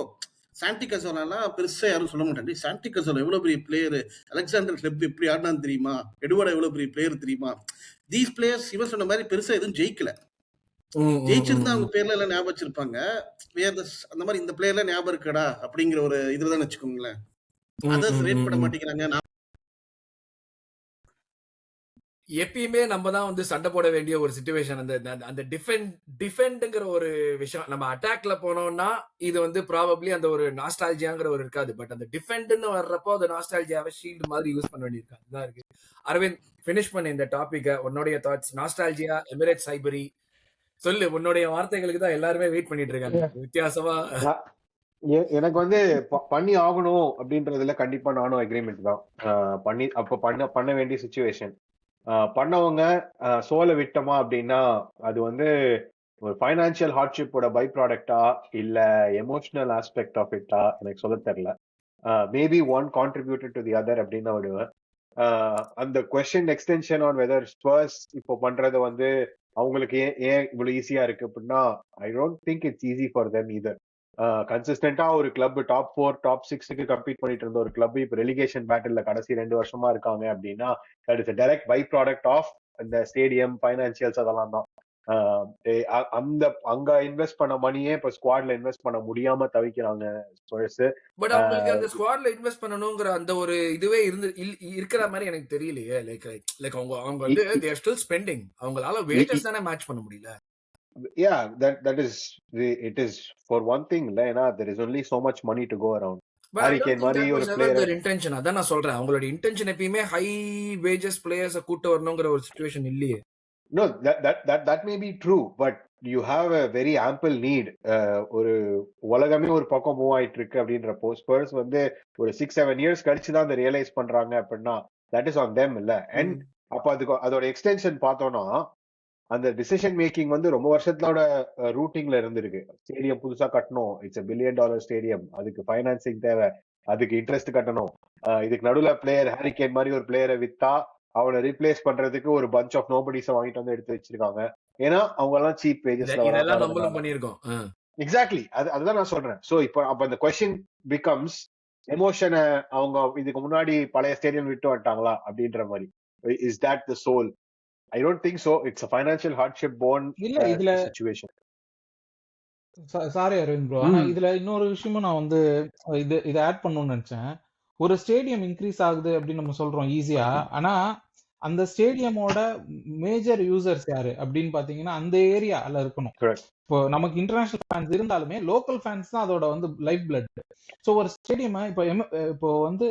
B: சாண்டி கசோலாம் பெருசா யாரும் சொல்ல மாட்டாங்க. சாண்டி கசோலா எவ்வளவு பெரிய பிளேயர், அலெக்சாண்டர் கிளப் எப்படி ஆடினான்னு தெரியுமா, எடுவார்டா எவ்வளவு பெரிய பிளேயர் தெரியுமா. தீஸ் பிளேயர்ஸ் இவன் சொன்ன மாதிரி பெருசா எதுவும் ஜெயிக்கல. ஜெயிச்சிருந்தா அவங்க பேர்ல எல்லாம் ஞாபகம் வச்சிருப்பாங்க. அந்த மாதிரி இந்த பிளேயர்ல ஞாபகம் இருக்கடா அப்படிங்கிற ஒரு இதுதான் வச்சுக்கோங்களேன். அதர்ஸ் ரேட் பண்ண மாட்டேங்கிறாங்க.
A: எப்பயுமே நம்ம தான் வந்து சண்டை போட வேண்டிய ஒரு சிச்சுவேஷன். அந்த டிஃபெண்ட்ங்கிற ஒரு விஷயம். நம்ம அட்டாக்ல போனோம்னா இது வந்து ப்ராபப்ளி அந்த ஒரு நாஸ்டாலஜியாங்கிற ஒரு இருக்காது. பட் அந்த டிஃபெண்ட்னு வர்றப்போ அந்த நாஸ்டாலஜியாவை ஷீல்டு மாதிரி யூஸ் பண்ண வேண்டியிருக்காது. அதுதான் இருக்கு. அரவிந்த், ஃபினிஷ் பண்ண இந்த டாபிக்கை. உன்னுடைய தாட்ஸ். நாஸ்டாலஜியா, எமிரேட்ஸ் ஐபரி, சொல்லு. உன்னுடைய வார்த்தைகளுக்கு தான் எல்லாருமே வெயிட் பண்ணிட்டு இருக்காங்க. வித்தியாசமா
E: எனக்கு வந்து பண்ணி ஆகணும் அப்படின்றதுல கண்டிப்பா நானும் அக்ரிமெண்ட் தான். பண்ணி அப்ப பண்ண வேண்டிய சுச்சுவேஷன். பண்ணவங்க சோலை விட்டோமா அப்படின்னா அது வந்து ஒரு ஃபைனான்சியல் ஹார்ட்ஷிப்போட பை ப்ராடக்டா இல்ல எமோஷனல் ஆஸ்பெக்ட் ஆஃப் இட்டா எனக்கு சொல்ல தெரியல. Maybe one contributed to the other அப்படின்னு விடுவேன். அந்த question extension on whether Spurs இப்போ பண்றது வந்து அவங்களுக்கு ஏன் இவ்வளவு ஈஸியா இருக்கு அப்படின்னா, I don't think it's easy for them either. கன்சிஸ்டன்டா ஒரு கிளப் டாப் 4 டாப் 6க்கு கம்பீட் பண்ணிட்டு இருந்த ஒரு கிளப் இப்ப ரெலிகேஷன் பேட்டில்ல கடைசி 2 வருஷமா இருக்காங்க அப்படின்னா that is direct by product of இந்த ஸ்டேடியம் ஃபைனான்சியல்ஸ் அதெல்லாம் தான். அங்க இன்வெஸ்ட் பண்ண மணியே இப்ப ஸ்குவாட்ல இன்வெஸ்ட் பண்ண முடியாம தவிக்கிறாங்க ஸ்பர்ஸ்.
A: பட் அவங்களுக்கு அந்த ஸ்குவாட்ல இன்வெஸ்ட் பண்ணணும்ங்கற அந்த ஒரு இதுவே இருக்கிற மாதிரி எனக்கு தெரியலையே. லைக் அவங்க வந்து they are still spending. அவங்களால வேட்டர்ஸ் தானே மேட்ச் பண்ண முடியல.
E: Yeah, that is it is for one thing இல்ல. there is only so much money to go around.
A: Hurricane மாதிரி ஒரு பிளேயர் இன்டென்ஷன். அதான் நான் சொல்றேன். அவங்களோட இன்டென்ஷன் எப்பயுமே ஹை வேஜஸ் பிளேயர்ஸை கூட்டு வரணும்ங்கற ஒரு சிச்சுவேஷன் இல்லையே.
E: No, that may be true, but you have a very ample need. ஒரு உலகமே ஒரு பக்கம் மூவ் ஆயிட்டு இருக்கு அப்படின்றப்போ ஸ்பர்ஸ் வந்து ஒரு 6-7 இயர்ஸ் கழிச்சு தான் அதை ரியலைஸ் பண்றாங்க அப்படின்னா தட் இஸ் ஆன் தெம் இல்ல. அண்ட் அப்ப அதோட எக்ஸ்டென்ஷன் பார்த்தோம்னா அந்த டிசிஷன் மேக்கிங் வந்து ரொம்ப வருஷத்தோட ரூட்டிங்ல இருந்திருக்கு. ஸ்டேடியம் புதுசா கட்டணும், இட்ஸ் $1 பில்லியன் ஸ்டேடியம், அதுக்கு ஃபைனான்சிங் தேவை, அதுக்கு இன்ட்ரெஸ்ட் கட்டணும். இதுக்கு நடுவுல பிளேயர் ஹாரிகேன் மாதிரி ஒரு பிளேயரை வித்தா அவனை ரீப்ளேஸ் பண்றதுக்கு ஒரு பஞ்ச் ஆஃப் நோபடிஸை வாங்கிட்டு வந்து எடுத்து வச்சிருக்காங்க. ஏன்னா அவங்க எல்லாம் சீப் வேஜஸ்ல
A: பண்ணிருக்கோம்.
E: எக்ஸாக்ட்லி அதுதான் நான் சொல்றேன். சோ இப்போ அப்ப அந்த கொஸ்டின் பிகம்ஸ் எமோஷனை அவங்க இதுக்கு முன்னாடி பழைய ஸ்டேடியம் விட்டு வந்துட்டாங்களா அப்படின்ற மாதிரி. Is that the soul? I don't think so. It's a financial hardship born situation.
C: Sorry Aravind bro, ஆனா இதுல இன்னொரு விஷயமும் நான் வந்து இதை ஆட் பண்ணணும்னு நினைச்சேன். ஒரு ஸ்டேடியம் இன்க்ரீஸ் ஆகுது அப்படின்னு நம்ம சொல்றோம் ஈஸியா. ஆனா அந்த ஸ்டேடியமோட மேஜர் யூசர்ஸ் யாரு அப்படின்னு பாத்தீங்கன்னா அந்த ஏரியால இருக்கணும். இப்போ நமக்கு இன்டர்நேஷனல் ஃபேன்ஸ் இருந்தாலுமே லோக்கல் ஃபேன்ஸ் தான் அதோட வந்து லைஃப் பிளட். ஸோ ஒரு ஸ்டேடியம் இப்போ வந்து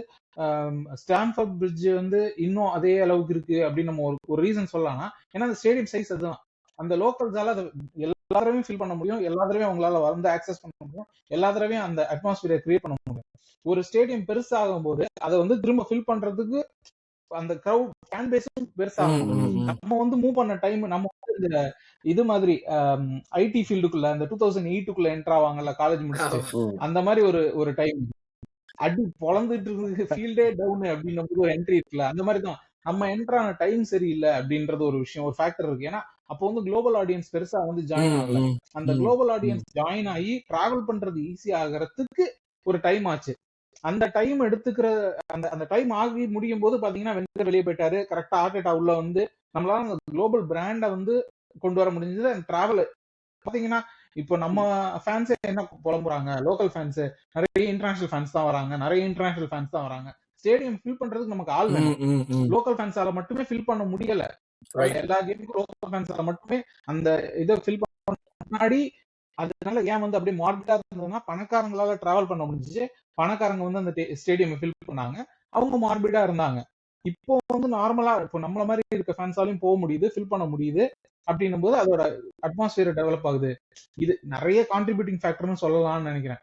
C: ஸ்டாம்ஃபோர்ட் பிரிட்ஜ் வந்து இன்னும் அதே அளவுக்கு இருக்கு அப்படின்னு நம்ம ஒரு ரீசன் சொல்லலாம்னா ஏன்னா அந்த ஸ்டேடியம் சைஸ் அதுதான். அந்த லோக்கல்ஸால அதை எல்லா தடவையும் ஃபில் பண்ண முடியும், எல்லா தடவையும் அவங்களால வந்து ஆக்சஸ் பண்ண முடியும், எல்லா தடவையும் அந்த அட்மாஸ்பியரை கிரியேட் பண்ண முடியும். ஒரு ஸ்டேடியம் பெருசாகும் போது அதை வந்து திரும்ப ஃபில் பண்றதுக்கு அந்த கிரவுட் ஃபேன் பேஸும் பெருசாகும். நம்ம வந்து மூவ் பண்ண டைம் நம்ம இந்த இது மாதிரி ஐடி ஃபீல்டுக்குள்ள அந்த 2008க்குள்ள என்டர் ஆவாங்கல்ல காலேஜ் முடிச்சு, அந்த மாதிரி ஒரு டைம் அடி பொழந்துட்டு இருக்கு, ஃபீல்டே டவுன் அப்படின்னும் ஒரு என்ட்ரி இருக்குல்ல, அந்த மாதிரி தான் நம்ம என்டர் ஆன டைம் சரியில்லை அப்படின்றது ஒரு விஷயம், ஒரு ஃபேக்டர் இருக்கு. ஏன்னா அப்போ வந்து குளோபல் ஆடியன்ஸ் பெருசா வந்து ஜாயின் ஆகல. அந்த குளோபல் ஆடியன்ஸ் ஜாயின் ஆகி டிராவல் பண்றது ஈஸி ஆகிறதுக்கு ஒரு டைம் ஆச்சு. அந்த டைம் எடுத்துக்கிற அந்த டைம் ஆகி முடியும் போது பாத்தீங்கன்னா வெங்கட் வெளியே போயிட்டாரு. கரெக்டா ஆர்டேட்டா உள்ள வந்து நம்மளால அந்த குளோபல் பிராண்டை வந்து கொண்டு வர முடிஞ்சது. அந்த டிராவல் பாத்தீங்கன்னா இப்போ நம்ம ஃபேன்ஸே என்ன புலம்புறாங்க, லோக்கல் ஃபேன்ஸ் நிறைய இன்டர்நேஷனல் ஃபேன்ஸ் தான் வராங்க, நிறைய இன்டர்நேஷனல் ஃபேன்ஸ் தான் வராங்க. ஸ்டேடியம் ஃபில் பண்றதுக்கு நமக்கு ஆள் வேணும். லோக்கல் ஃபேன்ஸால மட்டுமே ஃபில் பண்ண முடியல.
A: ரைட்.
C: எல்லா கேமுக்கும் ரோஸ்டர் ஃபேன்ஸால மட்டுமே அந்த இதை ஃபில் பண்ண முன்னாடி அதனால ஏன் வந்து அப்படியே மார்பிட்டா இருந்ததுன்னா பணக்காரங்களால டிராவல் பண்ண முடிஞ்சுச்சு. பணக்காரங்க வந்து அந்த ஸ்டேடியம் ஃபில் பண்ணாங்க, அவங்க மார்பிட்டா இருந்தாங்க. இப்போ வந்து நார்மலா இப்போ நம்மள மாதிரி இருக்க ஃபேன்ஸாலையும் போக முடியுது, ஃபில் பண்ண முடியுது. அப்படின்னும் போது அதோட அட்மாஸ்பியர் டெவலப் ஆகுது. இது நிறைய கான்ட்ரிபியூட்டிங் ஃபேக்டர்னு சொல்லலாம்னு நினைக்கிறேன்.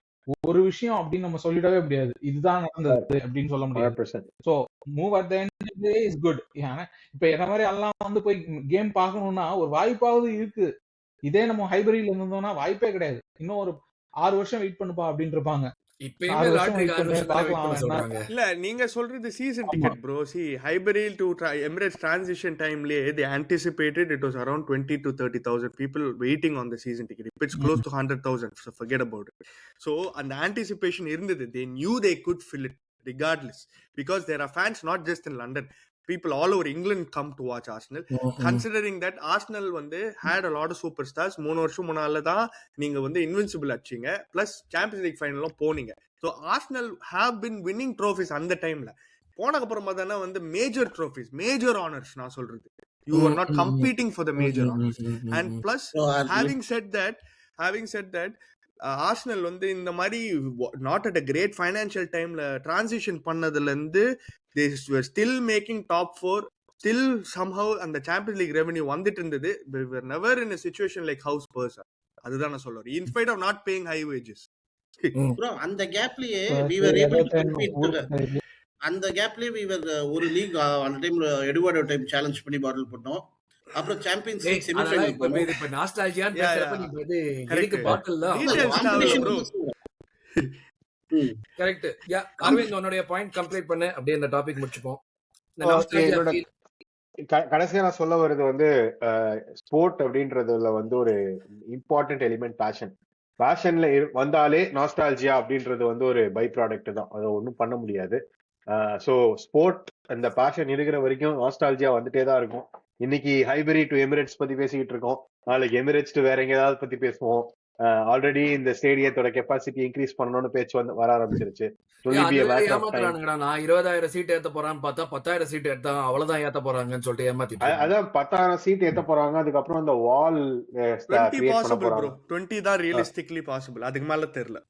C: ஒரு விஷயம் அப்படின்னு நம்ம சொல்லிடவே முடியாது, இதுதான் நடந்தது அப்படின்னு சொல்ல முடியாது.
E: 100%.
C: So move at the end is good. ஏன்னா இப்ப என்ன மாதிரி எல்லாம் வந்து போய் கேம் பார்க்கணும்னா ஒரு வாய்ப்பாவது இருக்கு. இதே நம்ம ஹைபரியில இருந்தோம்னா வாய்ப்பே கிடையாது. இன்னும் ஒரு 6 வருஷம் வெயிட் பண்ணுப்பா அப்படின்னு இருப்பாங்க.
A: இப்பயுமே
C: 6 வருஷம்
A: லாட்டரிக்கு
C: வெயிட்
A: 6
C: பண்ணு
A: வருஷம் தானே வெயிட்
C: பார்க்கலாம்
A: பண்ண
C: என்ன.
A: சொல்றாங்க.
D: இல்ல நீங்க சொல்றது சீசன்
C: ஆமா.
D: Ticket bro. சி ஹைபரில் டு எமிரேட்ஸ் டிரான்சிஷன் டைம்லயே they anticipated it was around 20 to 30,000 people waiting on the season ticket. If it's close to 100,000, so forget about it. So and the anticipation இருந்தது. They knew they could fill it regardless because there are fans not just in London. People all over England come to watch Arsenal. Considering that Arsenal வந்து had a lot of superstars. 3 வருஷம் முன்னால தான் நீங்க வந்து இன்வின்சிபிள் அடிச்சீங்க, பிளஸ் சாம்பியன்ஸ் லீக் ஃபைனலும் போனீங்க. So Arsenal have been winning trophies அந்த டைம்ல. போனதுக்கு அப்புறமா தானே வந்து மேஜர் ட்ரோஃபிஸ், மேஜர் ஆனர்ஸ் நான் சொல்றது. You are not competing for the major honours. And plus having said that Arsenal வந்து இந்த மாதிரி not at a great financial டைம்ல டிரான்சிஷன் பண்ணதுல இருந்து they were still making top 4, still somehow அந்த சாம்பியன்ஸ் லீக் ரெவென்யூ வந்துட்டு இருந்தது. we were never in a situation like how Spurs are. அதுதான் நான் சொல்றேன், in spite of not paying high wages.
B: bro அந்த கேப்லயே we were able to compete அந்த கேப்லயே we were ஒரு லீக் அந்த டைம்ல எட்வர்ட் டைம் சேலஞ்ச் பண்ணி பாட்டில் பண்ணோம். அப்புறம் சாம்பியன்ஸ் லீக் செமி ஃபைனல் போனோம்.
A: இப்ப நாஸ்டால்ஜியான்னு பேசுறப்ப நீ வந்து
D: Correct.
A: எதுக்கு பாட்டில் தான்
D: Details
B: காம்படிஷன்
D: bro.
A: கரெக்ட். யா அரவிந்த் உன்னுடைய பாயிண்ட் கம்ப்ளீட் பண்ணு, அப்படியே இந்த டாபிக் முடிச்சுப்போம். இந்த
E: Okay,
A: nostalgia
E: என்னோட
A: feel.
E: கடைசியா நான் சொல்ல வர்றது வந்து ஸ்போர்ட் அப்படின்றதுல வந்து ஒரு இம்பார்ட்டன்ட் எலிமெண்ட் பேஷன்ல வந்தாலே நாஸ்டால்ஜியா அப்படின்றது வந்து ஒரு பை ப்ராடக்ட் தான், அதை ஒன்றும் பண்ண முடியாது. ஸோ ஸ்போர்ட் அந்த பேஷன் இருக்கிற வரைக்கும் நாஸ்டால்ஜியா வந்துட்டே தான் இருக்கும். இன்னைக்கு ஹைபரி டு எமிரேட்ஸ் பத்தி பேசிக்கிட்டு இருக்கோம், நாளைக்கு எமிரேட்ஸ் டு வேற எங்கேயாவது பத்தி பேசுவோம். ஆல்ரெடி இந்த ஸ்டேடியத்தோட கெப்பாசிட்டி இன்க்ரீஸ் பண்ணணும்னு பேச்சு வந்து வர ஆரம்பிச்சிருச்சு.
A: ஏமாத்துறானுங்கடா, நான் 20,000 சீட் ஏத்த போறான்னு பார்த்தா 10,000 சீட் ஏத்தா அவ்வளவுதான் ஏத்த போறாங்கன்னு சொல்லிட்டு ஏமாத்திட்டு.
E: அதான் 10,000 சீட் ஏத்த போறாங்க, அதுக்கப்புறம் இந்த வால்
D: 20 பாசிபிள் ப்ரோ. 20 தான் ரியலிஸ்டிக்லி பாசிபிள், அதுக்கு மேல தெரியல.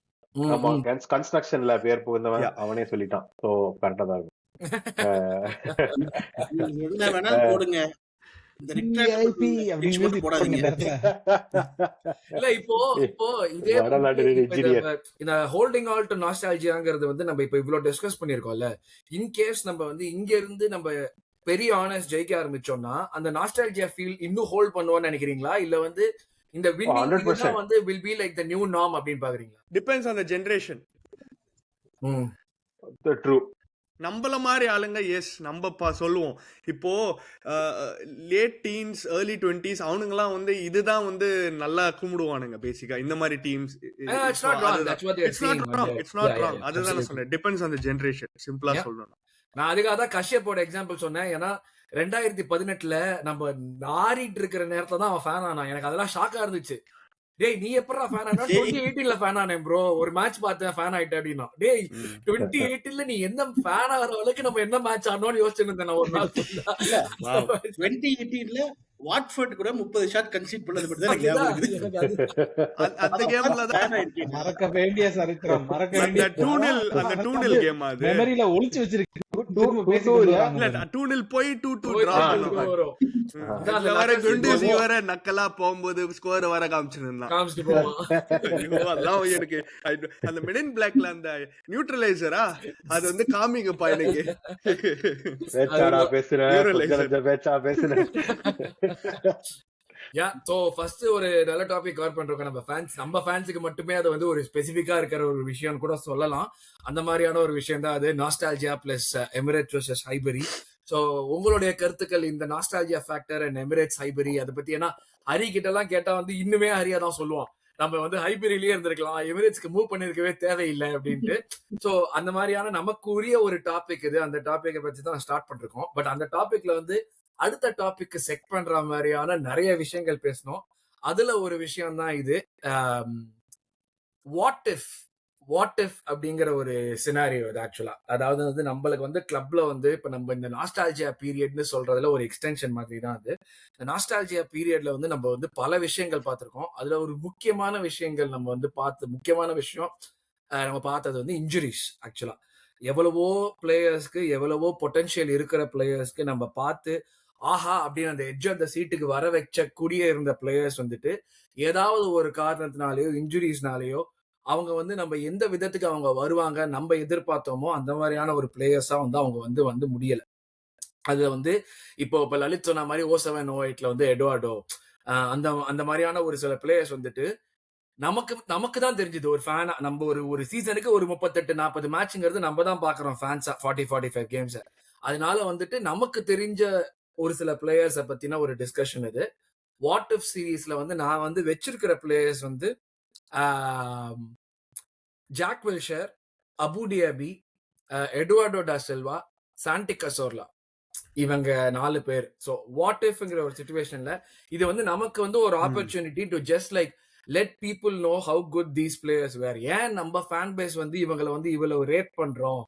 E: ஆமா, கன்ஸ்ட்ரக்ஷன்ல பேர் புகுந்தவன் அவனே சொல்லிட்டான். சோ கரெக்டா தான் இருக்கும்.
B: என்ன வேணாலும் போடுங்க, இந்த
C: VIP அப்படின்னு
B: போடாதீங்க.
A: இல்ல இப்போ இதே இந்த ஹோல்டிங் ஆல் டு நாஸ்டால்ஜியாங்கிறது வந்து நம்ம இப்ப இவ்வளவு டிஸ்கஸ் பண்ணிருக்கோம்ல. இன் கேஸ் நம்ம வந்து இங்க இருந்து நம்ம பெரிய ஆனர்ஸ் ஜெயிக்க ஆரம்பிச்சோம்னா அந்த நாஸ்டால்ஜியா ஃபீல் இன்னும் ஹோல்ட் பண்ணுவோம்னு நினைக்கிறீங்களா, இல்ல வந்து இந்த வின்னிங் தான் வந்து will be like the new norm அப்படின்னு பாக்குறீங்களா?
D: Depends on the generation.
E: True.
D: நம்மள மாதிரி ஆளுங்க எஸ் நம்ம சொல்லுவோம். இப்போ லேட் டீன்ஸ் ஏர்லி 20s அவனுங்கலாம் வந்து இதுதான் வந்து நல்லா கும்பிடுவானுங்க பேசிக்கா இந்த மாதிரி teams.
A: It's not wrong, that's what they're saying.
D: It's not wrong. அதுதான் நான் சொன்னேன், டிபெண்ட்ஸ் ஆன் தி ஜெனரேஷன், சிம்பிளா சொல்லணும்.
A: நான் அதுக்காக தான் கஷ்யப்போட எக்ஸாம்பிள் சொன்னேன். ஏன்னா 2018 நம்ம நாரிட்டு இருக்கிற நேரத்துல தான் அவன் ஃபேன் ஆனான். எனக்கு அதெல்லாம் ஷாக்கா இருந்துச்சு. டேய் நீ எப்படா ஃபேன் ஆனா? 2018 ஃபேன் ஆனேன் ப்ரோ, ஒரு மேட்ச் பார்த்தேன் ஃபேன் ஆயிட்டேன் அப்படின்னா. டேய் 2018 நீ என்ன ஃபேன் ஆகிற அளவுக்கு நம்ம என்ன மேட்ச் ஆனோம்னு யோசிச்சுட்டு இருந்தேன் நான் ஒரு நாள்.
B: 2018 வாட்ஃபோர்ட் கூட 30 ஷாட் கன்சீட் பண்ணது மட்டும் தான் எனக்கு ஞாபகம் இருக்குது.
D: அந்த கேம்ல தான்
C: மறக்க வேண்டிய சரித்திரம், மறக்க வேண்டிய
D: அந்த 2-0 கேம் அது
C: மெமரியில ஒளிச்சு வச்சிருக்கு.
D: இல்ல 2-0 போய் 2-2 டிரா பண்ணுவாங்க. அதுல வர குண்டூசி வர நக்கலா போகும்போது ஸ்கோர் வர காமிச்சிருந்தான். அதெல்லாம் எனக்கு அந்த மிடன் பிளாக்ல அந்த நியூட்ரலைசரா அது வந்து காமிங்கப்பா எனக்கு.
E: பேசுறேன்.
A: யா சோ ஃபர்ஸ்ட் ஒரு நல்ல டாபிக் கவர் பண்றோம். நம்ம ஃபேன்ஸுக்கு மட்டுமே அது வந்து ஒரு ஸ்பெசிபிக்கா இருக்கிற ஒரு விஷயம் கூட சொல்லலாம். அந்த மாதிரியான ஒரு விஷயம் தான் அது, nostalgia plus Emirates versus Highbury. So உங்களுடைய கருத்துக்கள் இந்த nostalgia factor and Emirates Highbury அதை பத்தி. ஏன்னா ஹரி கிட்ட எல்லாம் கேட்டா வந்து இன்னுமே ஹரியா தான் சொல்லுவான், நம்ம வந்து ஹைபரிலேயே இருந்திருக்கலாம், எமிரேட்ஸ்க்கு மூவ் பண்ணிருக்கவே தேவையில்லை அப்படின்ட்டு. சோ அந்த மாதிரியான நமக்கு உரிய ஒரு டாபிக் இது. அந்த டாபிக்கை பத்தி தான் ஸ்டார்ட் பண்ணிருக்கோம். பட் அந்த டாபிக்ல வந்து அடுத்த டாபிக் செக் பண்ற மாதிரியான நிறைய விஷயங்கள் பேசணும். அதுல ஒரு விஷயம் தான் இது. வாட் இஃப் அப்படிங்கிற ஒரு சினாரியோ இது ஆக்சுவலா. அதாவது வந்து நம்மளுக்கு வந்து கிளப்ல வந்து இப்ப நம்ம இந்த நாஸ்டால்ஜியா பீரியட்னு சொல்றதுல ஒரு எக்ஸ்டென்ஷன் மாதிரி தான் அது. இந்த நாஸ்டால்ஜியா பீரியட்ல வந்து நம்ம வந்து பல விஷயங்கள் பார்த்திருக்கோம். அதுல ஒரு முக்கியமான விஷயங்கள் நம்ம வந்து முக்கியமான விஷயம் நம்ம பார்த்தது வந்து இன்ஜுரிஸ் ஆக்சுவலா. எவ்வளவோ பிளேயர்ஸ்க்கு எவ்வளவோ பொட்டன்ஷியல் இருக்கிற பிளேயர்ஸ்க்கு நம்ம பார்த்து ஆஹா அப்படின்னு அந்த எட்ஜ் அந்த சீட்டுக்கு வர வச்ச கூடிய இருந்த பிளேயர்ஸ் வந்துட்டு ஏதாவது ஒரு காரணத்தினாலேயோ இன்ஜுரிஸ்னாலேயோ அவங்க வந்து நம்ம எந்த விதத்துக்கு அவங்க வருவாங்க நம்ம எதிர்பார்த்தோமோ அந்த மாதிரியான ஒரு பிளேயர்ஸா வந்து அவங்க வந்து முடியல. அதுல வந்து இப்போ லலித் சொன்ன மாதிரி 07-08ல வந்து எட்வார்டோ அந்த அந்த மாதிரியான ஒரு சில பிளேயர்ஸ் வந்துட்டு நமக்கு தான் தெரிஞ்சது ஒரு ஃபேனா. நம்ம ஒரு சீசனுக்கு ஒரு 38-40 மேட்ச்ங்கிறது நம்ம தான் பாக்குறோம் ஃபேன்ஸா 40-45 கேம்ஸ். அதனால வந்துட்டு நமக்கு தெரிஞ்ச ஒரு சில பிளேயர்ஸ பத்தின ஒரு டிஸ்கஷன் இது. வாட் இஃப் சீரீஸ்ல வந்து நான் வந்து வச்சிருக்கிற பிளேயர்ஸ் வந்து ஜாக் வில்ஷர், அபு டியாபி, எட்வார்டோ டா சில்வா, சாண்டி கசோர்லா, இவங்க 4 பேர். ஸோ வாட் இஃப்ங்கிற ஒரு சிச்சுவேஷன்ல இது வந்து நமக்கு வந்து ஒரு opportunity to just like let people know how good these players were. ஏன் நம்ம ஃபேன் பேஸ் வந்து இவங்களை வந்து இவ்வளவு ரேட் பண்றோம்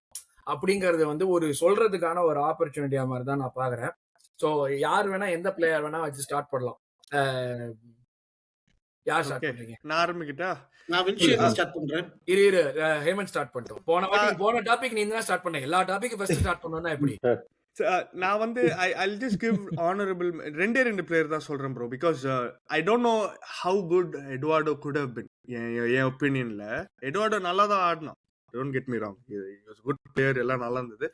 A: அப்படிங்கறது வந்து ஒரு சொல்றதுக்கான ஒரு ஆப்பர்ச்சுனிட்டியா மாதிரி தான் நான் பாக்குறேன். ஸோ யார் வேணா எந்த பிளேயர் வேணா வச்சு ஸ்டார்ட் பண்ணலாம். யார் ஸ்டார்ட் பண்றீங்க?
D: நான் ஆரம்பிக்கிட்டா?
B: நான் வில்ஷியர் ஸ்டார்ட் பண்றேன்.
A: இரு ஹேமந்த் ஸ்டார்ட் பண்ணிட்டோம். போன டாபிக் நீ தான் ஸ்டார்ட் பண்ண. எல்லா டாபிக் ஃபர்ஸ்ட் ஸ்டார்ட் பண்ணனும்னா எப்படி?
D: நான் வந்து I'll just give honorable ரெண்டு பிளேயர் தான் சொல்றேன் bro. Because I don't know how good Eduardo could have been. என் ஒப்பீனியன்ல எட்வார்டோ நல்லா தான் ஆடினான். Don't get me wrong. He was good player, எல்லாம் நல்லா இருந்தது.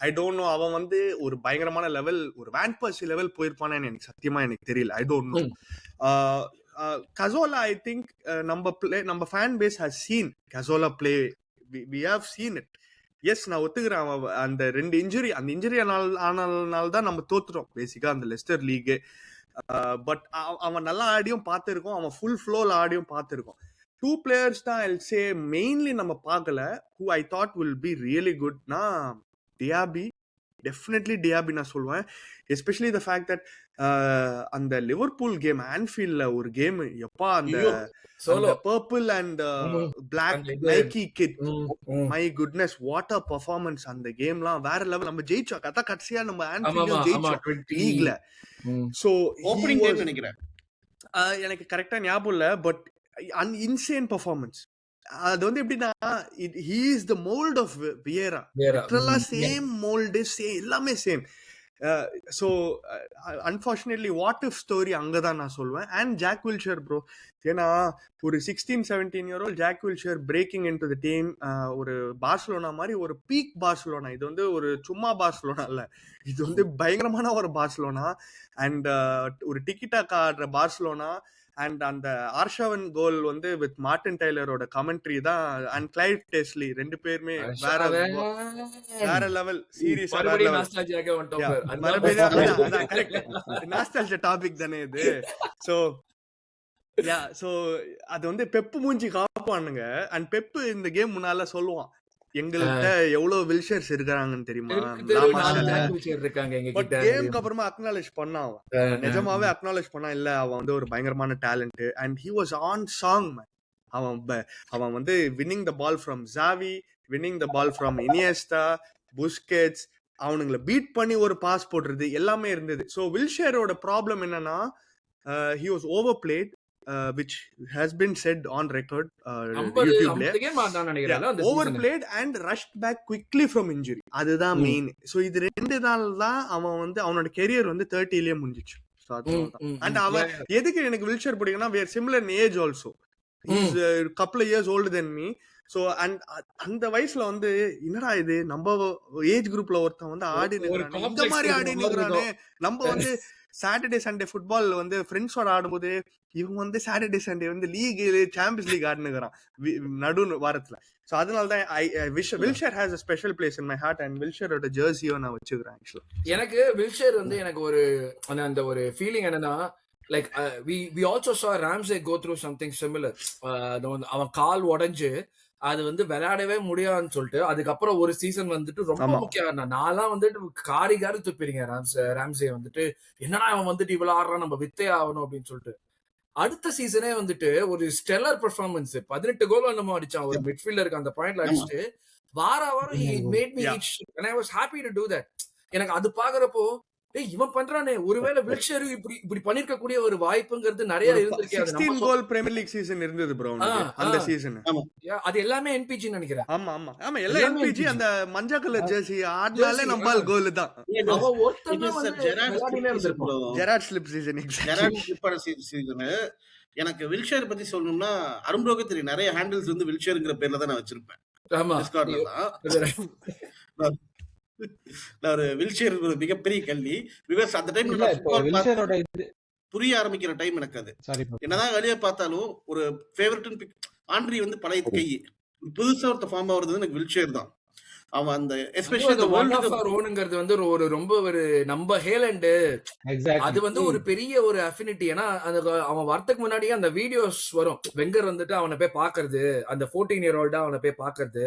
D: I don't know அவன் வந்து ஒரு பயங்கரமான லெவல், ஒரு வேன் பர்சி லெவல் போயிருப்பானேன்னு எனக்கு சத்தியமா எனக்கு தெரியல. I don't know. Cazorla, I think நம்ம fan base has seen Cazorla play. We have seen it. Yes, நான் ஒத்துக்கிறேன். அந்த ரெண்டு இன்ஜுரி, அந்த இன்ஜுரி ஆனால தான் நம்ம தோத்துட்டோம் பேசிக்கா அந்த லெஸ்டர் லீக். பட் அவன் நல்லா ஆடியும் பார்த்துருக்கோம், அவன் ஃபுல் ஃப்ளோல ஆடியும் பார்த்துருக்கோம். 2 பிளேயர்ஸ் தான் I'll say மெயின்லி நம்ம பார்க்கல, who I thought will be really good னா டியாபி. டெஃபினெட்லி டியாபி நான் சொல்லுவேன். எஸ்பெஷலி த ஃபேக்ட் தட் அந்த லிவர்பூல் கேம் ஆன்ஃபீல்ட்ல ஒரு கேம், எப்பா அந்த purple and black Nike kit, my goodness what a performance. அந்த கேம்லாம் வேற லெவல். நம்ம ஜெயிச்சோம், கடைசியா நம்ம ஆன்ஃபீல்ட்ல ஜெயிச்சோம் லீக்ல. சோ
B: ஓபனிங் கேம் நினைக்கிறேன்,
D: எனக்கு கரெக்டா ஞாபகம் இல்ல. But insane performance. அது வந்து எப்படின்னா, he is the mold of Vieira. லிட்டரலா சேம் மோல்டு, சேம் எல்லாமே same. So unfortunately what if story அங்கதான் நான் சொல்லுவேன். அண்ட் ஜாக் வில்ஷர் ப்ரோ, ஏன்னா ஒரு 16-17 year old Jack Wilshere breaking in to the team. ஒரு பார்சலோனா மாதிரி ஒரு பீக் பார்சலோனா. இது வந்து ஒரு சும்மா பார்சலோனா இல்ல, இது வந்து பயங்கரமான ஒரு பார்சலோனா. அண்ட் ஒரு டிக்கிட்டாக்கா ஆடுற பார்சலோனா. அண்ட் அந்த ஆர்ஷவன் கோல் வந்து வித் மார்டின் டைலரோட கமெண்ட்ரி தான். அண்ட் கிளைவ் டெஸ்லி, ரெண்டு பேருமே வேற லெவல். சீரியஸா நாஸ்டால்ஜியா டாபிக் தானே இது. சோ அது வந்து பெப்பு மூஞ்சி காப்பானுங்க. அண்ட் பெப்பு இந்த கேம் முன்னால சொல்லுவான், எங்கள்கிட்ட எவ்வளவு வில்ஷர்ஸ் இருக்காங்கன்னு தெரியுமா. பட் கேம்க்கு அப்புறமா அக்னாலேஜ் பண்ணான், நிஜமாவே அக்னாலேஜ் பண்ணா, இல்ல அவன் வந்து ஒரு பயங்கரமான talent. And he was unsung man. அவன் வந்து winning the ball from Xavi, winning the ball from Iniesta, Busquets, அவனுங்களை பீட் பண்ணி ஒரு பாஸ் போடுறது எல்லாமே இருந்தது. ஸோ வில்ஷரோட ப்ராப்ளம் என்னன்னா, he was overplayed, which has been said on record. Overplayed and rushed back quickly from injury. அதுதான் மெயின். ஸோ இது ரெண்டு நாள் தான் அவன் வந்து அவனோட கெரியர் வந்து 30லயே முடிஞ்சிச்சு. அண்ட் அவன் எதுக்கு எனக்கு வில்ஷர் பிடிக்கும்னா, we are similar in age also. He's a couple of years older than me. So அந்த வயசுல வந்து என்னடா இது, நம்ம ஏஜ் குரூப்ல ஒருத்தன் வந்து ஆடி நிக்கிறானே, இந்த மாதிரி ஆடி நிக்கிறானே. நம்ம வந்து சாட்டர்டே சண்டே ஃபுட்பால் வந்து ஃப்ரெண்ட்ஸோட ஆடும்போது, இவங்க வந்து சாட்டர்டே சண்டே வந்து லீக் சாம்பியன்ஸ் லீக் ஆடுனுக்கிறான் நடு வாரத்துல. ஸோ அதனால தான் Wilshere has a special place in my heart. and வில்ஷரோட ஜெர்சியோ நான் வச்சுக்கிறேன். ஆக்சுவலா எனக்கு வில்ஷர் வந்து எனக்கு ஒரு அந்த ஒரு ஃபீலிங் என்னன்னா, like we also saw Ramsey go through something similar. அவன் கால் உடைஞ்சு அது வந்து விளையாடவே முடியாதுன்னு சொல்லிட்டு அதுக்கப்புறம் ஒரு சீசன் வந்துட்டு ரொம்ப முக்கியம். நான்லாம் வந்துட்டு காரி துப்பிடுங்க ராம்சே வந்துட்டு, என்னடா அவன் வந்துட்டு இவ்வளவு ஆடுறான், நம்ம வித்தே ஆகணும் அப்படின்னு சொல்லிட்டு.
A: அடுத்த சீசனே வந்துட்டு ஒரு ஸ்டெல்லர் பெர்ஃபார்மன்ஸ், 18 கோல் என்னமோ அடிச்சான் ஒரு மிட்ஃபீல்டருக்கு அந்த பாயிண்ட்ல அடிச்சுட்டு வாரம் he made me eat shit and I was happy to do that. எனக்கு அது பாக்குறப்போ டேய் இவன் பண்றானே, ஒருவேளை வில்ஷர் இப்படி பண்ணிருக்க கூடிய ஒரு வாய்ப்புங்கிறது நிறைய இருந்திருக்கு. அது
D: 16 கோல் பிரீமியர் லீக் சீசன் இருந்தது ப்ரோ அந்த சீசன்.
A: அது எல்லாமே NPG நினைக்கிறேன்.
D: ஆமா ஆமா ஆமா எல்லாம் NPG. அந்த மஞ்ச கலர் ஜெர்சி ஆடுனாலே நம்மால் கோல் தான்.
A: அவன் ஒருத்தன் வந்து
D: Gerrard slip season.
B: Gerrard slipper season. எனக்கு வில்ஷர் பத்தி சொல்லணும்னா அரும்ரோக தெரியும், நிறைய ஹேண்டில்ஸ் வந்து வில்ஷர்ங்கிற பேர்ல தான் நான் வச்சிருப்பேன்.
A: ஆமா
B: நான் ஒரு வில்ஷர் ஒரு மிகப்பெரிய கல்வி. பிகாஸ் அந்த டைம் புரிய ஆரம்பிக்கிற டைம் எனக்கு அது. என்னதான் வெளியே பார்த்தாலும் ஒரு ஃபேவரட் பிக் ஆண்ட்ரி வந்து பழைய கை, புதுசா ஒருத்த ஃபார்ம் ஆகுறது எனக்கு வில்ஷர் தான். அவன் அந்த எஸ்பெஷலி அந்த வேர்ல்ட் கப் ஓனுங்கிறது வந்து ஒரு ரொம்ப ஒரு நம்ம ஹேலண்ட் அது வந்து ஒரு பெரிய ஒரு அஃபினிட்டி. ஏன்னா அவன் வரதுக்கு முன்னாடியே அந்த வீடியோஸ் வரும், வெங்கர் வந்துட்டு அவனை போய் பாக்குறது, அந்த 14 year old அவனை போய் பாக்குறது,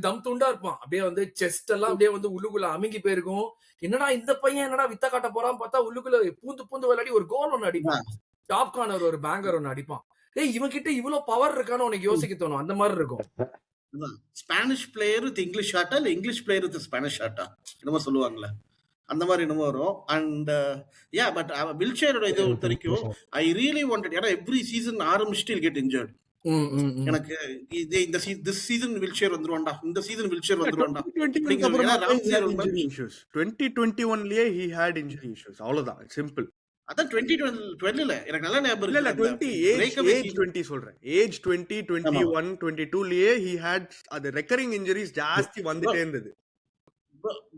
B: தம் துண்டா இருப்பான், அப்படியே வந்து செஸ்ட் எல்லாம் அப்படியே வந்து உள்ளுக்குள்ள அமுங்கி போயிருக்கும். என்னடா இந்த பையன் என்னடா வித்த காட்ட போறான்னு பார்த்தா உள்ளுக்குள்ள பூந்து விளையாடி ஒரு கோல் ஒன்னு அடிப்பான், டாப் கார்னர் ஒரு பேங்கர் ஒன்னு அடிப்பான். டேய் இவன் கிட்ட இவ்வளவு பவர் இருக்கான்னு உனக்கு யோசிக்க தோணும். அந்த மாதிரி இருக்கும். ஸ்பானிஷ் பிளேயர் வித் இங்கிலீஷ் ஷாட்டா இல்ல இங்கிலீஷ் பிளேயர் வித் ஸ்பானிஷ் ஷாட்டா என்னமோ சொல்லுவாங்கல்ல, அந்த மாதிரி என்னமோ வரும். அண்ட் யா பட் வில்ஷரோட இது வரைக்கும் ஐ ரியலி வாண்டட், ஏன்னா எவ்ரி சீசன் ஆரம்பிச்சுட்டு கெட் இன்ஜர்ட். எனக்கு இந்த சீசன் வில்ஷர் வந்துருவான்டா, இந்த சீசன் வில்ஷர் வந்துருவான்டா.
D: 2021லயே he had injury issues, அவ்வளவுதான், சிம்பிள்.
B: அதான் 2012ல எனக்கு நல்ல ஞாபகம்
D: இல்ல 20 ஏஜ் 20 சொல்றேன், ஏஜ் 20 21 22லயே he had அது ரெக்கரிங் இன்ஜுரிஸ் ஜாஸ்தி வந்துட்டே இருந்தது.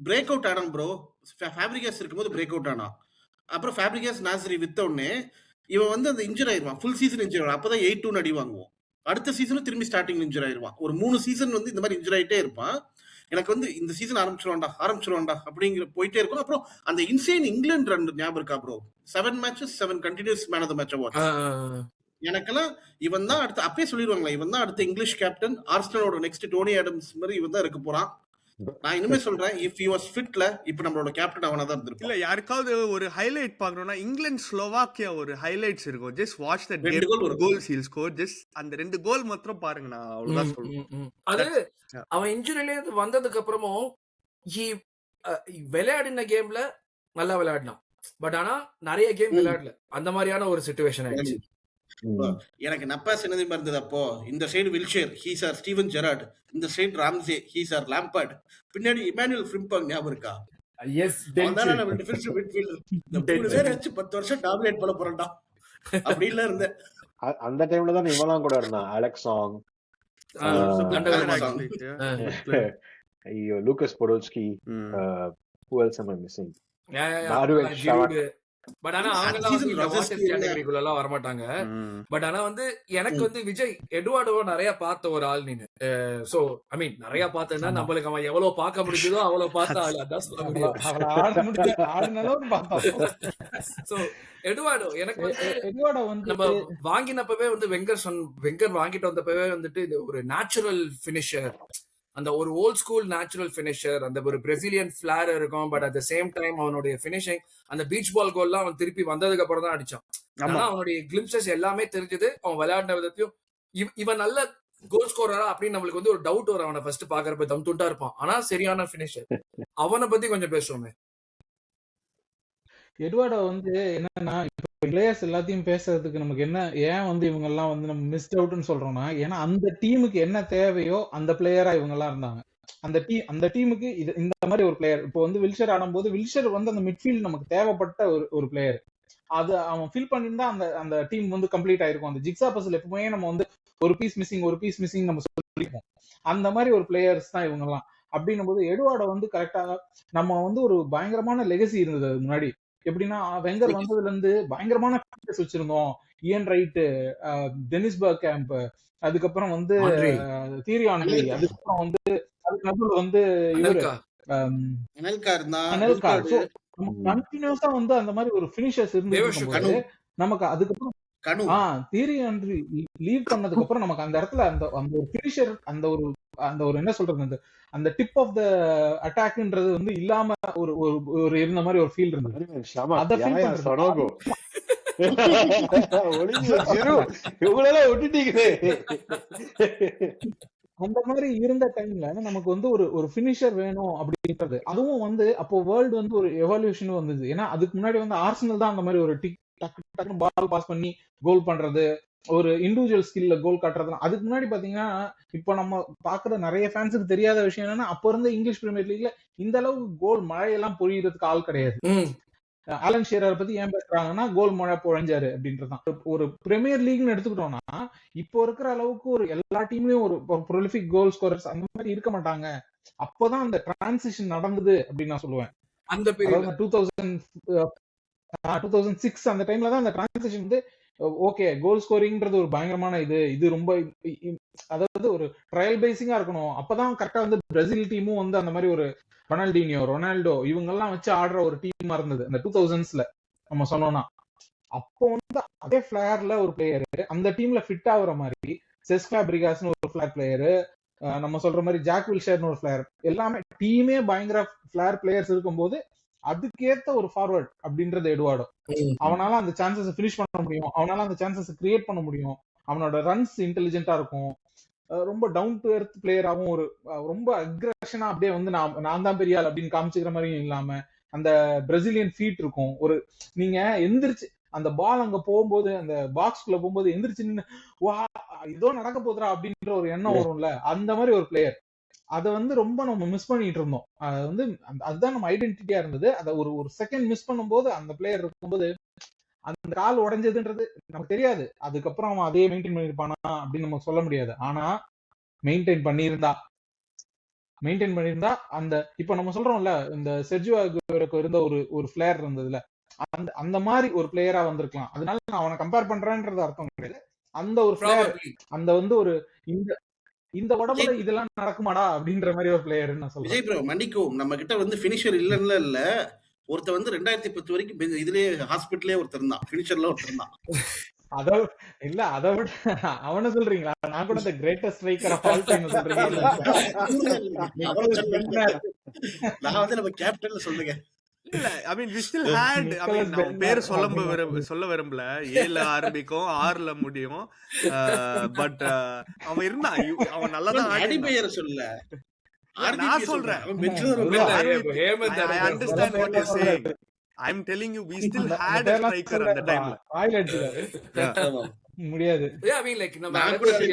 B: பிரேக் அவுட் ஆனான் ப்ரோ, ஃபேப்ரிகாஸ் இருக்கும்போது பிரேக் அவுட் ஆனான். அப்புறம் ஃபேப்ரிகாஸ் நாசரி வித்த உடனே இவன் வந்து அந்த இன்ஜுரி ஆயிருவான், ஃபுல் சீசன் இன்ஜுரி ஆகும். அப்பதான் 8-2 அடி வாங்குவோம். அடுத்த சீசனும் திரும்பி ஸ்டார்டிங் இன்ஜுரி ஆயிருவான். ஒரு 3 சீசன் வந்து இந்த மாதிரி இன்ஜுரி ஆயிட்டே இருப்பான். எனக்கு வந்து இந்த சீசன் ஆரம்பிச்சிருவான்டா அப்படிங்கிற போயிட்டே இருக்கும். அப்புறம் அந்த இன்சேன் இங்கிலாந்து ரன் ஞாபகம் இருக்கா bro? 7 matches 7 continuous man of the match award. எனக்கெல்லாம் இவன் தான் அடுத்து, அப்பயே சொல்லிடுவாங்களா இவன் தான் அடுத்த இங்கிலீஷ் கேப்டன், ஆர்சனலோட நெக்ஸ்ட் டோனி ஆடம்ஸ் மாதிரி இவன் தான் இருக்க போறான். நான் இனிமே சொல்றேன், இஃப் ஹி வாஸ் ஃபிட்ல இப்ப நம்மளோட கேப்டன் அவனா தான் இருந்திருப்பான்.
D: இல்ல யாருக்காவது ஒரு ஹைலைட் பார்க்கணும்னா இங்கிலாந்து ஸ்லோவாக்கியா ஒரு ஹைலைட்ஸ் இருக்கும். Just watch that goals he'll score. Just அந்த 2 கோல் மாத்திரம் பாருங்க. நான் அவ்வளவுதான் சொல்றேன்.
A: அது அவன் இன்ஜுரியில வந்ததுக்கு அப்புறமும் விளையாடின கேம்ல நல்லா விளையாடினான். பட் ஆனா நிறைய கேம் விளையாடல, அந்த மாதிரியான ஒரு சிச்சுவேஷன் ஆயிடுச்சு.
B: எனக்கு நப்பாஸ் என்னது இருந்தது அப்போ. இந்த side Wilshere, he's our Steven Gerrard. இந்த side Ramsey, he's our Lampard. பின்னாடி இமானுவேல் ஃப்ரிம்பங் ஞாபகம் இருக்கா?
A: Yes,
B: defensive midfielder. இந்த 3 பேர் வச்சு 10 வருஷம் டாமினேட் பண்ண போறேன்டா அப்படில இருந்தேன்.
E: அந்த டைம்ல தான் இவெல்லாம் கூட இருந்தான், அலெக்ஸ் சாங், ஐயோ Lukas Podolski, who else am I missing?
A: But ஆனா அவங்க வரமாட்டாங்க. பட் ஆனா வந்து எனக்கு வந்து விஜய் எட்வார்டோ நிறைய பார்த்த ஒரு ஆள் நீனு. சோ ஐ மீன் நிறைய பார்த்தேன்னா நம்மளுக்கு அவன் எவ்வளவு பார்க்க முடிஞ்சதோ அவ்வளவு பார்த்த ஆள், அதான் சொல்ல முடியும். சோ எட்வார்டோ எனக்கு வந்து நம்ம வாங்கினப்பவே வந்து வெங்கர் வாங்கிட்டு வந்தப்பவே வந்துட்டு இது ஒரு நேச்சுரல் பினிஷர், அந்த ஒரு ஓல்ட் ஸ்கூல் நேச்சுரல் பினிஷர், அந்த ஒரு பிரசிலியன் ஃபிளார் இருக்கும். But at the same time அவனுடைய பினிஷிங், அந்த பீச் பால் கோல்லாம் அவன் திருப்பி வந்ததுக்கு அப்புறம் தான் அடிச்சான். ஆனா அவனுடைய கிளிம்சஸ் எல்லாமே தெரிஞ்சது. அவன் விளையாடின விதத்தையும் இவன் நல்ல கோல் ஸ்கோரரா அப்படின்னு நம்மளுக்கு வந்து ஒரு டவுட் வரும். அவனை ஃபர்ஸ்ட் பாக்குறப்ப தம் துண்டா இருப்பான், ஆனா சரியான பினிஷர். அவனை பத்தி கொஞ்சம் பேசுவோமே.
C: எட்வார்டோ வந்து என்னன்னா, இப்ப பிளேயர்ஸ் எல்லாத்தையும் பேசுறதுக்கு நமக்கு என்ன, ஏன் வந்து இவங்க எல்லாம் வந்து நம்ம மிஸ்ட் அவுட்னு சொல்றோம்னா, ஏன்னா அந்த டீமுக்கு என்ன தேவையோ அந்த பிளேயரா இவங்க எல்லாம் இருந்தாங்க. அந்த டீமுக்கு இது இந்த மாதிரி ஒரு பிளேயர். இப்போ வந்து வில்ஷர் ஆடும்போது வில்ஷர் வந்து அந்த மிட்ஃபீல்ட் நமக்கு தேவைப்பட்ட ஒரு பிளேயர். அது அவன் ஃபில் பண்ணியிருந்தா அந்த டீம் வந்து கம்ப்ளீட் ஆயிருக்கும். அந்த ஜிக்ஸா பஸ்ல எப்பவுமே நம்ம வந்து ஒரு பீஸ் மிஸ்ஸிங் நம்ம சொல்லிருக்கோம். அந்த மாதிரி ஒரு பிளேயர்ஸ் தான் இவங்க எல்லாம். அப்படின்னும் போது எட்வார்டோ வந்து கரெக்டா நம்ம வந்து ஒரு பயங்கரமான லெகசி இருந்தது அது முன்னாடி. எப்படின்னா வெங்கர் வந்ததுல இருந்து பயங்கரமான வச்சிருந்தோம். இயன் ரைட், டெனிஸ் பர்கேம்ப், அதுக்கப்புறம் வந்து தீரி ஆண்ட்ரி, அதுக்கப்புறம் வந்து அதுக்கு நடுவுல வந்து கண்டினியூஸா வந்து அந்த மாதிரி ஒரு பினிஷர்ஸ் இருந்து நமக்கு. அதுக்கப்புறம் தீரி ஆண்ட்ரி லீவ் பண்ணதுக்கு அப்புறம் நமக்கு அந்த இடத்துல அந்த ஒரு பினிஷர், அந்த ஒரு என்ன சொல்றது, அந்த டிப் ஆஃப் த அட்டாக்ன்றது வந்து இல்லாம ஒரு இருந்த மாதிரி ஒரு ஃபீல் இருந்தது.
E: ஒளிஞ்சிரு ஜிரு, இவ்வளவு விட்டுட்டீங்களே.
C: அந்த மாதிரி இருந்த டைம்ல நமக்கு வந்து ஒரு ஒரு ஃபினிஷர் வேணும் அப்படின்றது. அதுவும் வந்து அப்போ வேர்ல்டு வந்து ஒரு எவல்யூஷன் வந்தது. ஏன்னா அதுக்கு முன்னாடி வந்து ஆர்சனல் தான் அந்த மாதிரி ஒரு டக்கு டக்குன்னு பால் பாஸ் பண்ணி கோல் பண்றது, ஒரு இண்டிவிஜுவல் ஸ்கில்ல கோல் காட்டுறது. அதுக்கு முன்னாடி பாத்தீங்கன்னா இப்போ நம்ம பாக்குற நிறைய ஃபேன்ஸுக்கு தெரியாத விஷயம் என்னன்னா, அப்ப இருந்த இங்கிலீஷ் பிரீமியர் லீக்ல இந்த அளவுக்கு கோல் மழையெல்லாம் பொழியறதுக்கு ஆள் கிடையாது. ஆலன் ஷீரர் பத்தி ஏன் பேசுறாங்கன்னா கோல் மழை பொழிஞ்சாரு அப்படின்றதான். ஒரு பிரீமியர் லீக்னு எடுத்துக்கிட்டோம்னா இப்போ இருக்கிற அளவுக்கு ஒரு எல்லா டீம்லயும் ஒரு ப்ரொலிஃபிக் கோல் ஸ்கோரர்ஸ் அந்த மாதிரி இருக்க மாட்டாங்க. அப்போதான் அந்த டிரான்சிஷன் நடந்தது அப்படின்னு நான் சொல்லுவேன்.
A: அந்த பீரியட்
C: 2006 அந்த டைம்ல தான் அந்த டிரான்சிஷன் வந்து ஓகே கோல் ஸ்கோரிங்ன்றது ஒரு பயங்கரமான இது ரொம்ப அதாவது ஒரு ட்ரையல் பேசிங்கா இருக்கணும். அப்பதான் கரெக்டா வந்து பிரேசில் டீமும் வந்து அந்த மாதிரி ஒரு ரொனால்டினியோ, ரொனால்டோ இவங்க எல்லாம் வச்சு ஆடுற ஒரு டீமா இருந்தது அந்த 2000ஸ்ல நம்ம சொன்னோம்னா. அப்போ வந்து அதே பிளேயர்ல ஒரு பிளேயரு அந்த டீம்ல ஃபிட் ஆகுற மாதிரி செஸ் ஃபேப்ரிகாஸ்னு ஒரு ஃபிளேர் பிளேயரு, நம்ம சொல்ற மாதிரி ஜாக் வில்ஷர்னு ஒரு பிளேயர், எல்லாமே டீமே பயங்கர பிளேயர் பிளேயர்ஸ் இருக்கும்போது அதுக்கேத்த ஒரு ஃபார்வர்ட் அப்படின்றது எடுவாடோ. அவனால அந்த சான்சஸ் ஃபினிஷ் பண்ண முடியும், அவனால அந்த சான்சஸ் கிரியேட் பண்ண முடியும், அவனோட ரன்ஸ் இன்டெலிஜென்ட்டா இருக்கும், ரொம்ப டவுன் டு எர்த் பிளேயராகவும் ஒரு ரொம்ப அக்ரஷனா அப்படியே வந்து நான் தான் பெரிய ஆள் அப்படின்னு காமிச்சுக்கிற மாதிரியும் இல்லாம அந்த பிரேசிலியன் ஃபீட் இருக்கும். ஒரு நீங்க எந்திரிச்சு அந்த பால் அங்க போகும்போது அந்த பாக்ஸ்குள்ள போகும்போது எந்திரிச்சு நின்று வா ஏதோ நடக்க போதுரா அப்படின்ற ஒரு எண்ணம் வரும்ல, அந்த மாதிரி ஒரு பிளேயர். அதை வந்து ரொம்ப நம்ம மிஸ் பண்ணிட்டு இருந்தோம். அது வந்து அதுதான் நம்ம ஐடென்டிட்டியா இருந்தது. அதை ஒரு ஒரு செகண்ட் மிஸ் பண்ணும்போது அந்த பிளேயர் இருக்கும்போது அந்த கால் உடைஞ்சதுன்றது நமக்கு தெரியாது. அதுக்கப்புறம் அவன் அதே மெயின்டைன் பண்ணிருப்பானா அப்படின்னு நம்ம சொல்ல முடியாது. ஆனா மெயின்டைன் பண்ணியிருந்தா அந்த இப்ப நம்ம சொல்றோம்ல இந்த செர்ஜியோ அகுவேரோக்கு இருந்த ஒரு ஒரு பிளேயர் இருந்ததுல அந்த அந்த மாதிரி ஒரு பிளேயரா வந்திருக்கலாம். அதனால நான் அவனை கம்பேர் பண்றேன்றது அர்த்தம் கிடையாது. அந்த ஒரு பிளேயர் அந்த வந்து ஒரு இந்த இந்த உடம்புல இதெல்லாம் நடக்குமாடா அப்படின்ற மாதிரி ஒரு பிளேயர் நான் சொல்றேன்.
B: விஜய் ப்ரோ மன்னிக்கும், நம்ம கிட்ட வந்து பினிஷர் இல்லன்னு இல்ல, ஒருத்தர் வந்து 2010 வரைக்கும் இதுலயே ஹாஸ்பிட்டலே ஒருத்தர் இருந்தான், பினிஷர்ல ஒருத்தர் இருந்தான்.
C: அதை இல்ல அதை விட அவனை சொல்றீங்களா? நான் கூட இந்த greatest striker of all time சொல்றீங்க.
B: நான் வந்து நம்ம கேப்டன்ல சொல்லுங்க.
D: இல்ல ஐ மீன் we still had I mean நான் பேர் சொல்ல விரும்பல. 7ல ஆரம்பிக்கும் 6ல முடியும். பட் அவன் இருந்தான், அவன் நல்லா தான்
B: அடி பெயர் சொல்ல
D: நான் சொல்றேன். I understand what you're saying. I'm telling you we still had a striker அந்த டைம்ல.
C: முடியாது.
A: ஐ மீன் லைக் நம்ம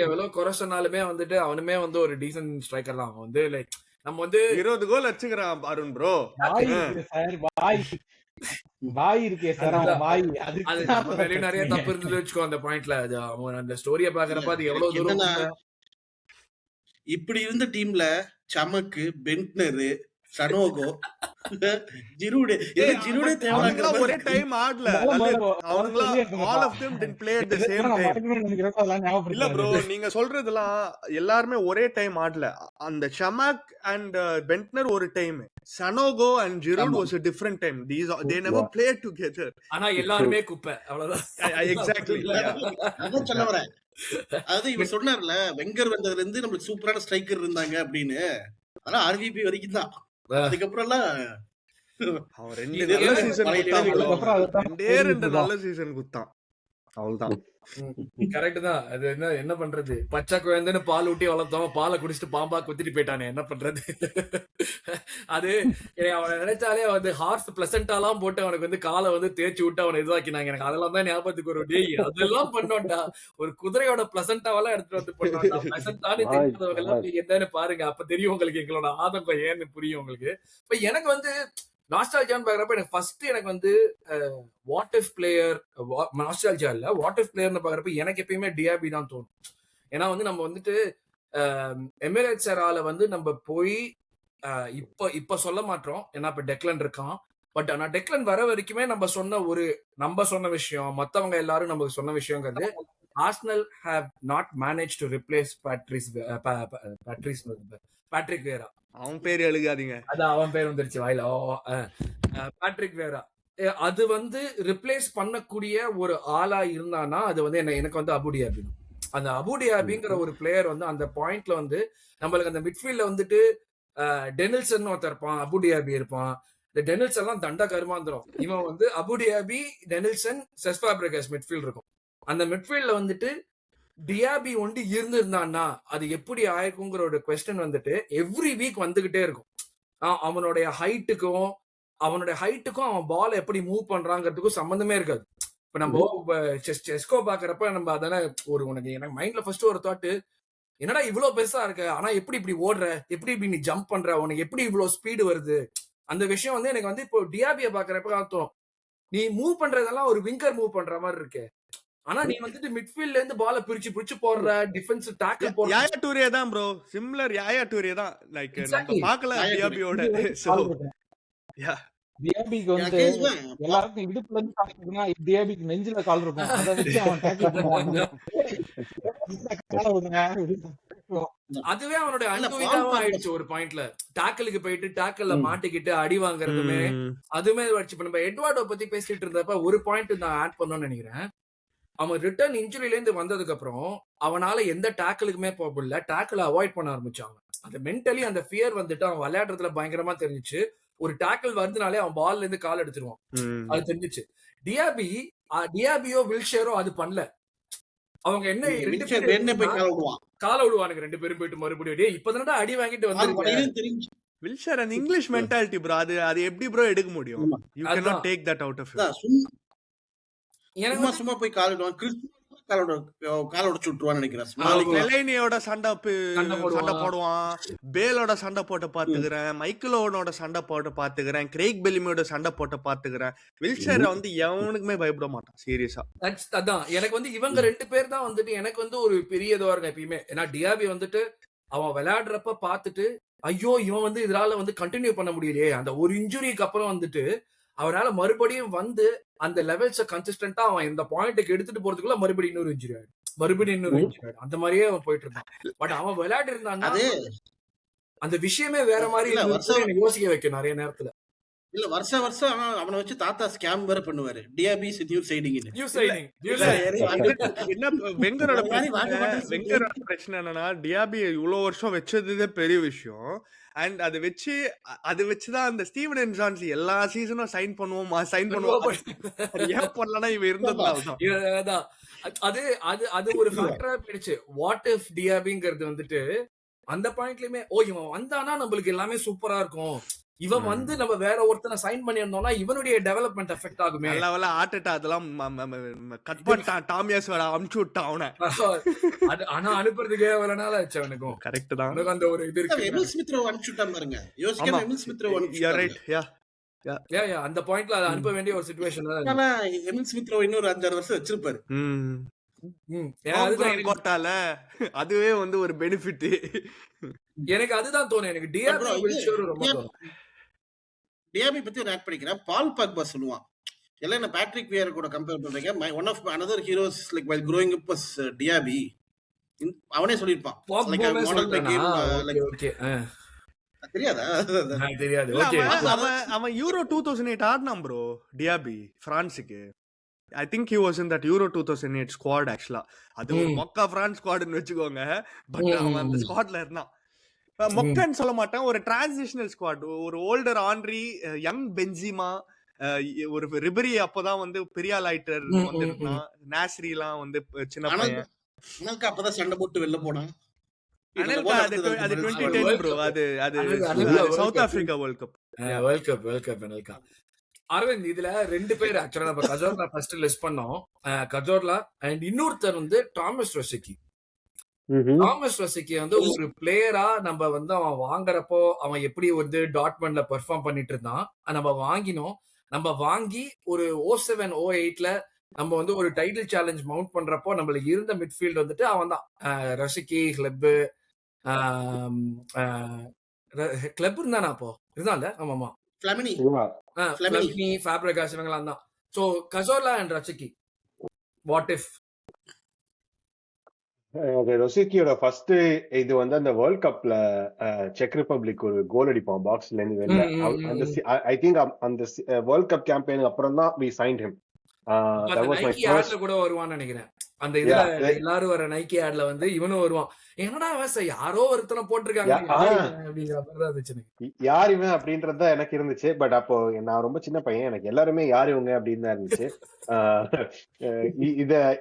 A: எவ்வளவு குறை சொன்னாலுமே வந்துட்டு அவனுமே வந்து ஒரு டீசன்ட் ஸ்ட்ரைக்கர் தான். அவன் வந்து லைக் நம்ம வந்து
D: 20 கோல் அடிச்சுக்கிறான் அருண் ப்ரோ.
C: வாய் இருக்கே சார், வாய்
A: அது நிறைய தப்பு இருந்தது வச்சுக்கோ அந்த பாயிண்ட்ல. அது அவன் அந்த ஸ்டோரிய பாக்குறப்ப அது எவ்வளவு தூரம்
B: இப்படி இருந்த டீம்ல சமக்கு, பென்ட்னரு, சனோகோ, ஜிரூடே தேவையான
D: ஒரே time ஆடல. all of them didn't play at the same time. இல்ல ப்ரோ நீங்க சொல்றதெல்லாம் எல்லாரும் ஒரே டைம் ஆடல. அந்த சமக் அண்ட் பென்ட்னர் ஒரு time, Sanogo and Giroud was a different time. They never played together.
A: ஆனா எல்லாரும் குப்பை அவ்வளவுதான்.
D: எக்ஸாக்ட்லி
B: அதான் சொல்ல வரேன். அதாவது இவர் சொன்னார்ல வெங்கர் வந்ததுல இருந்து நம்மளுக்கு சூப்பரான ஸ்ட்ரைக்கர் இருந்தாங்க அப்படின்னு. ஆனா ஆர்விபி வரைக்கும் தான். அதுக்கப்புறம் எல்லாம்
D: அவன் ரெண்டு நல்ல சீசன் குத்தான், அவ்வளவுதான்.
A: கரெக்ட் தான். அது என்ன பண்றது, பச்சை குழந்தைன்னு பால் ஊட்டி வளர்த்தோம், பாலை குடிச்சிட்டு பாம்பா குத்திட்டு போயிட்டானே, என்ன பண்றது. அது அவனை நினைச்சாலே வந்து ஹார்ஸ் பிளசண்டாலாம் போட்டு அவனுக்கு வந்து காலை வந்து தேய்ச்சி விட்டு அவனை இதுவாக்கினாங்க. எனக்கு அதெல்லாம் தான் ஞாபகத்துக்கு ஒரு டேய் அதெல்லாம் பண்ணோம்டா. ஒரு குதிரையோட பிளசண்டாவெல்லாம் எடுத்துட்டு வந்து பண்ணோம்டா. பிளசண்டானு தெரியாதவங்க எல்லாம் என்னன்னு பாருங்க, அப்ப தெரியும் உங்களுக்கு எங்களோட ஆதங்கம் ஏன்னு புரியும் உங்களுக்கு. இப்ப எனக்கு வந்து நாஸ்டால்ஜியான்னு பாக்குறப்ப எனக்கு ஃபர்ஸ்ட் எனக்கு வந்து வாட் இஃப் பிளேயர், நாஸ்டால்ஜியா இல்ல வாட் இஃப் பிளேயர்னு பாக்குறப்ப எனக்கு எப்பயுமே டிஆபி தான் தோணும். ஏன்னா வந்து நம்ம வந்துட்டு எமிரேட்ஸ் எரால வந்து நம்ம போய் இப்ப சொல்ல மாட்டோம், ஏன்னா இப்ப டெக்லன் இருக்கான். பட் ஆனா டெக்லன் வர வரைக்குமே நம்ம சொன்ன விஷயம், மத்தவங்க எல்லாரும் நமக்கு சொன்ன விஷயங்கிறது, Arsenal have not manage to replace Patrick Vieira.
D: அவன் பேர் எழுதாதீங்க,
A: அதான் அவன் பேர் வந்துருச்சு வாயில, பேட்ரிக் வேரா. அது வந்து ரிப்ளேஸ் பண்ணக்கூடிய ஒரு ஆளா இருந்தானா அது வந்து எனக்கு வந்து அபு டியாபி. அந்த அபு டியாபிங்கிற ஒரு பிளேயர் வந்து அந்த பாயிண்ட்ல வந்து நம்மளுக்கு அந்த மிட்ஃபீல்ட்ல வந்துட்டு டெனில்சன் ஒருத்தர் இருப்பான், அபு டியாபி இருப்பான், இந்த டெனில்சன் எல்லாம் தண்டா கருமாந்திரம். இவன் வந்து அபுடியாபி, டெனில்சன், செஸ் ஃபேப்ரிகஸ் மிட்ஃபீல்ட் இருக்கும். அந்த மிட்ஃபீல்ட்ல வந்துட்டு டியாபி ஒண்டி இருந்திருந்தான்னா அது எப்படி ஆயிருக்குங்கிற ஒரு கொஸ்டின் வந்துட்டு எவ்ரி வீக் வந்துகிட்டே இருக்கும். அவனுடைய ஹைட்டுக்கும் அவன் பால் எப்படி மூவ் பண்றாங்கிறதுக்கும் சம்பந்தமே இருக்காது. இப்ப நம்ம செஸ்கோ பாக்குறப்ப நம்ம அதான ஒரு உனக்கு எனக்கு மைண்ட்ல ஃபர்ஸ்ட் ஒரு தாட், என்னடா இவ்வளவு பெருசா இருக்க, ஆனா எப்படி இப்படி ஓடுற, எப்படி இப்படி நீ ஜம்ப் பண்ற, உனக்கு எப்படி இவ்வளவு ஸ்பீடு வருது, அந்த விஷயம் வந்து எனக்கு வந்து இப்போ டியாபிய பாக்குறப்ப தோணும். நீ மூவ் பண்றதெல்லாம் ஒரு விங்கர் மூவ் பண்ற மாதிரி இருக்கு, ஆனா நீ வந்துட்டு மிட்ஃபீல்ட்ல இருந்து பால பிரிச்சு போடுற, டிஃபென்ஸ் டாக்கிள் போடுற.
D: யாயா டூரே தான் ப்ரோ, சிமிலர் யாயா டூரே தான். லைக் நம்ம பார்க்கல டியாபியோட. சோ யா
C: டியாபிக்கு வந்து எல்லாருக்கும் இடுப்புல இருந்து தாக்குதுன்னா டியாபிக்கு நெஞ்சில கால் இருக்கும். அதை வச்சு அவன் டேக்கிள் பண்ணுவான்.
A: அதுவே அவனோட அனுபவம் ஆயிடுச்சு ஒரு பாயிண்ட்ல. டாக்கிளுக்கு போயிட்டு டாக்கிள்ல மாட்டிக்கிட்டு அடி வாங்குறதுமே அதுமே வச்சு. இப்ப நம்ம எட்வார்டோ பத்தி பேசிட்டு இருந்தப்ப ஒரு பாயிண்ட் நான் ஆட் பண்ணணும்னு நினைக்கிறேன். அவன் ரிட்டர்ன் இன்ஜுரியில இருந்து வந்ததுக்கு அப்புறம் அவனால எந்த டாக்கிளுக்குமே போகல, டாக்கிள் அவாய்ட் பண்ண ஆரம்பிச்சாங்க. அந்த மென்டலி அந்த ஃபியர் வந்துட்டு அவன் விளையாடுறதுல பயங்கரமா தெரிஞ்சிச்சு. ஒரு டாக்கிள் வருதுனாலே அவன் பால்ல இருந்து கால் எடுத்துருவான், அது தெரிஞ்சிச்சு. டியாபியோ வில்ஷேரோ அது பண்ணல. அவங்க என்ன கால விடுவானுங்க ரெண்டு பேரும் போயிட்டு மறுபடியும் இப்பதானடா அடி வாங்கிட்டு வந்து
D: வில்ஷர் அந்த இங்கிலீஷ் மென்டாலிட்டி ப்ரோ. அது எப்படி ப்ரோ எடுக்க முடியும்? You can not take that out of
B: எனக்கு சும்மா போய் காலிடுவான், காலோட சுட்டுவான்னு நினைக்கிறேன்.
D: லெலைனியோட சண்டை போடுவான், பேலோட சண்டை போட்டு பாத்துக்கிறேன், மைக்கேலோட சண்டை போட்டு பாத்துக்கிறேன், கிரேக் பெல்லிமியோட சண்டை போட்டு பாத்துக்கிறேன். வில்ஷர் வந்து எவனுக்குமே பயப்பட மாட்டான் சீரியஸா.
A: அதான் எனக்கு வந்து இவங்க ரெண்டு பேர் தான் வந்துட்டு எனக்கு வந்து ஒரு பெரிய இதுவா இருக்கும் எப்பயுமே. ஏன்னா டியாபி வந்துட்டு அவன் விளையாடுறப்ப பாத்துட்டு ஐயோ இவன் வந்து இதனால வந்து கண்டினியூ பண்ண முடியலையே, அந்த ஒரு இன்ஜுரிக்கு அப்புறம் வந்துட்டு அவரால் மறுபடியும் வந்து அந்த லெவல்ஸை கன்சிஸ்டன்டா அவன் இந்த பாயிண்ட்டுக்கு எடுத்துட்டு போறதுக்குள்ள மறுபடியும் இன்னொரு இன்ஜுரி ஆயிடும், அந்த மாதிரியே அவன் போயிட்டு இருந்தான். பட் அவன் விளையாட்டு இருந்தான்னா அந்த விஷயமே வேற மாதிரி யோசிக்க வைக்க நிறைய நேரத்துல.
B: இல்ல வருஷம் அவனை வச்சு தாத்தா ஸ்கேம் வேற பண்ணுவாரு. டியாபி நியூ சைடிங்
D: என்ன வெங்கரோட பிரச்சனை என்னன்னா, டியாபி இவ்வளவு வருஷம் வச்சதுதே பெரிய விஷயம். அண்ட் அது வச்சுதான் அந்த ஸ்டீவன் ஜான்சி எல்லா சீசனும் சைன் பண்ணுவோம் ஏன் பண்ணலன்னா இவன் இருந்ததுதான்.
A: அது ஒரு ஃபேக்டரா போயிடுச்சு. வாட் இஃப் டியாபிங்கிறது வந்துட்டு அந்த பாயிண்ட்லயுமே இவன் வந்தானா நம்மளுக்கு எல்லாமே சூப்பரா இருக்கும், இவன் வந்து நம்ம வேற ஒருத்தனை சைன் பண்ணியிருந்தோம்னா இவனுடைய டெவலப்மெண்ட் எஃபெக்ட் ஆகுமே.
D: ஆர்டெட்டா அதெல்லாம் கட் பண்ணிட்டான், டாமியாஸ் வேற அமுச்சு விட்டான் அவனை.
A: ஆனா அனுப்புறதுக்கே எவ்வளவு நாள் ஆச்சு அவனுக்கும்.
D: கரெக்ட் தான்.
A: அந்த ஒரு இது இருக்கு.
B: எமில் ஸ்மித் ரோ அனுப்பிச்சு விட்டான் பாருங்க. யோசிக்காம எமில் ஸ்மித் ரோ அனுப்பிச்சு.
D: ரைட் யா
A: அந்த பாயிண்ட்ல அதை அனுப்ப வேண்டிய ஒரு சிச்சுவேஷன் தான்.
B: ஆனா எமில் ஸ்மித் ரோ இன்னொரு 5-6 வருஷம் வச்சிருப்பாரு.
D: அதுவே வந்து ஒரு பெனிஃபிட்.
A: எனக்கு அதுதான் தோணும். எனக்கு
B: டியாபி பத்தி ஒரு ஆட் பண்ணிக்கிறேன். பால் பாக்பா சொல்லுவான், எல்லாம் என்ன பேட்ரிக் வியர் கூட கம்பேர் பண்றீங்க, one of another heroes like while growing up was Diaby. அவனே சொல்லிருப்பான் like a model by game தெரியாதா?
A: தெரியாது.
D: அவன் யூரோ 2008 ஆடினான் ப்ரோ டியாபி பிரான்ஸுக்கு. I think he was in that Euro 2008 squad actually. அது ஒரு மொக்கா பிரான்ஸ் ஸ்குவாட்னு வெச்சுக்கோங்க. பட் அவன் அந்த ஸ்குவாட்ல இருந்தான். மொக்கன்னு சொல்ல மாட்டேன், ஒரு டிரான்சிஷனல் ஸ்குவாட். ஒரு ஓல்டர் ஆண்ட்ரி, யங் பென்சிமா, ஒரு ரிபரி அப்பதான் வந்து பெரிய லைட்டர் வந்திருந்தான், நாஸ்ரி எல்லாம் வந்து சின்ன பையன்.
B: அனல்கா அப்பதான் சண்டை போட்டு வெளில போனான்.
D: அனல்கா அது 2010 ப்ரோ. அது South Africa World Cup
A: Anelka. Aravind, இதுல ரெண்டு பேர் ஆக்சுவலா நம்ம கஜோர்லா ஃபர்ஸ்ட் லிஸ்ட் பண்ணோம். கஜோர்லா அண்ட் இன்னொருத்தர் வந்து டாமஸ் ரொசிக்கி. டாமஸ் ரொசிக்கி வந்து ஒரு பிளேயரா நம்ம வந்து அவன் வாங்குறப்போ அவன் எப்படி வந்து டாட்மண்ட்ல பெர்ஃபார்ம் பண்ணிட்டு இருந்தான். நம்ம வாங்கினோம். நம்ம வாங்கி ஒரு 07-08ல நம்ம வந்து ஒரு டைட்டில் சேலஞ்ச் மவுண்ட் பண்றப்போ நம்மளுக்கு இருந்த மிட்ஃபீல்ட் வந்துட்டு அவன் தான். ரொசிக்கி, கிளப் இருந்தானா அப்போ இருந்தான்ல? ஆமாமா, ஃபேப்ரிகாஸ் இவங்கலாம் தான். So Cazorla and Rosicky, what if?
E: ரொசிக்கியோட ஃபர்ஸ்ட் இது வந்து அந்த வேர்ல்ட் கப்ல செக் ரிப்பப்ளிக் ஒரு கோல் அடிப்பான் பாக்ஸ்ல இருந்து வெளில. அந்த ஐ திங்க் அந்த வேர்ல்ட் கப் கேம்பெயினுக்கு அப்புறம் தான் we signed him.
A: That was my first கூட வருவான்னு நினைக்கிறேன். அந்த இதுல எல்லாரும் வர நைக்கி ஆட்ல வந்து இவனும் வருவான். என்னடா அவன் யாரோ ஒருத்தனை போட்டிருக்காங்க அப்படிங்கிற மாதிரிதான் இருந்துச்சு.
E: யார் இவன் அப்படின்றத எனக்கு இருந்துச்சு. பட் அப்போ நான் ரொம்ப சின்ன பையன், எனக்கு எல்லாருமே யார் இவங்க அப்படின்னு தான் இருந்துச்சு.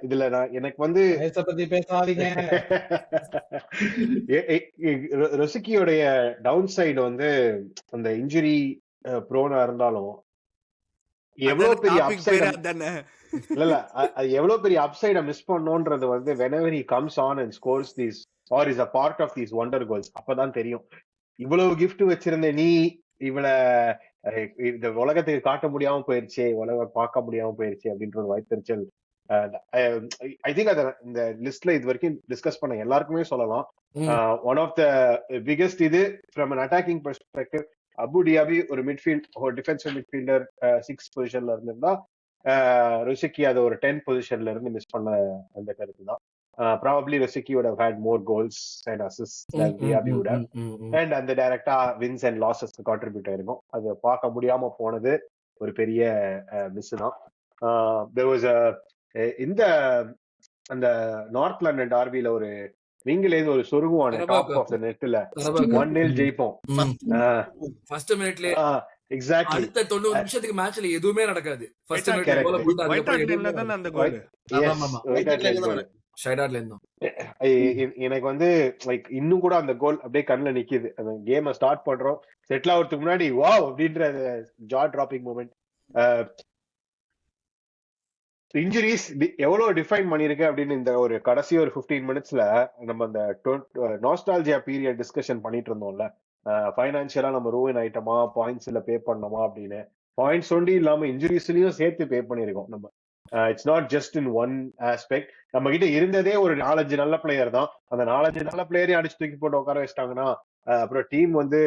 E: இதுல நான் எனக்கு வந்து
C: பத்தி பேசாதீங்க.
E: ரொசிக்கியோடைய டவுன் சைடு வந்து அந்த இன்ஜுரி ப்ரோனா இருந்தாலும் எவ்வளவு பெரிய அப்சைட் இல்ல அது எவ்வளவு பெரிய அப்சைட மிஸ் பண்ணோன்றது வந்து whenever he comes on and scores these or is a part of these wonder goals அப்பதான் தெரியும். இவ்வளவு கிஃப்ட் வச்சிருந்த நீ இவள இந்த உலகத்துக்கு காட்ட முடியாம போயிருச்சு, உலகம் பார்க்க முடியாம போயிருச்சு அப்படின்ற ஒரு வாய்த்தறிச்சல் ஐ திங்க் அத இந்த லிஸ்ட்ல இது வரைக்கும் டிஸ்கஸ் பண்ண எல்லாருக்குமே சொல்லலாம். ஒன் ஆஃப் த பிகெஸ்ட் இது from an attacking perspective Abu டியாபி ஒரு மிட்ஃபீல்ட் ஒரு டிஃபென்சிவ் மிட்ஃபீல்டர் 6 பொசிஷன்ல இருந்திருந்தா ருசிக்கி அதை ஒரு 10 பொசிஷன்ல இருந்து மிஸ் பண்ண அந்த கருத்து தான். Probably Rosicky would have had more goals and assists than Diaby would have. And அந்த டைரக்டா வின்ஸ் அண்ட் லாசஸ் கான்ட்ரிபியூட் ஆயிருக்கும். அது பார்க்க முடியாம போனது ஒரு பெரிய மிஸ் தான். there was a இந்த அந்த நார்த் லண்டன் டார்பில ஒரு விங்கில இருந்து ஒரு சொருகுவான டாப் ஆஃப் தி நெட்ல 1-0 ஜெயிப்போம்
A: ஃபர்ஸ்ட் மினிட்ல.
E: எக்ஸாக்ட்லி
A: அடுத்த 90 நிமிஷத்துக்கு மேட்ச்ல எதுவுமே நடக்காது. ஃபர்ஸ்ட் மினிட்ல கோல் போட்டு அதுக்கு அந்த கோல். ஆமாமா
E: எனக்கு வந்து லைக் இன்னும் கூட அந்த கோல் அப்படியே கண்ணுல நிக்குது. அந்த கேமை ஸ்டார்ட் பண்றோம், செட்டில் ஆகிறதுக்கு முன்னாடி வாவ் அப்படின்ற ஜா டிராப்பிங் மூமெண்ட். இன்ஜுரிஸ் எவ்வளவு டிஃபைன் பண்ணிருக்கு அப்படின்னு இந்த ஒரு கடைசி ஒரு 15 மினிட்ஸ்ல நம்ம அந்த நாஸ்டால்ஜியா பீரியட் டிஸ்கஷன் பண்ணிட்டு இருந்தோம்ல. ஃபைனான்சியலா நம்ம ரூயின் ஆயிட்டோமா, பாயிண்ட்ஸ்ல பே பண்ணோமா அப்படின்னு. பாயிண்ட்ஸ் ஒண்டி இல்லாம இன்ஜுரிஸ்லயும் சேர்த்து பே பண்ணிருக்கோம் நம்ம. It's not just in one aspect. நம்ம கிட்ட இருந்ததே ஒரு 4-5 நல்ல பிளேயர் தான். அந்த 4-5 நல்ல பிளேயரையும் அடிச்சு தூக்கி போட்டு உட்கார வச்சிட்டாங்கன்னா அப்புறம் டீம் வந்து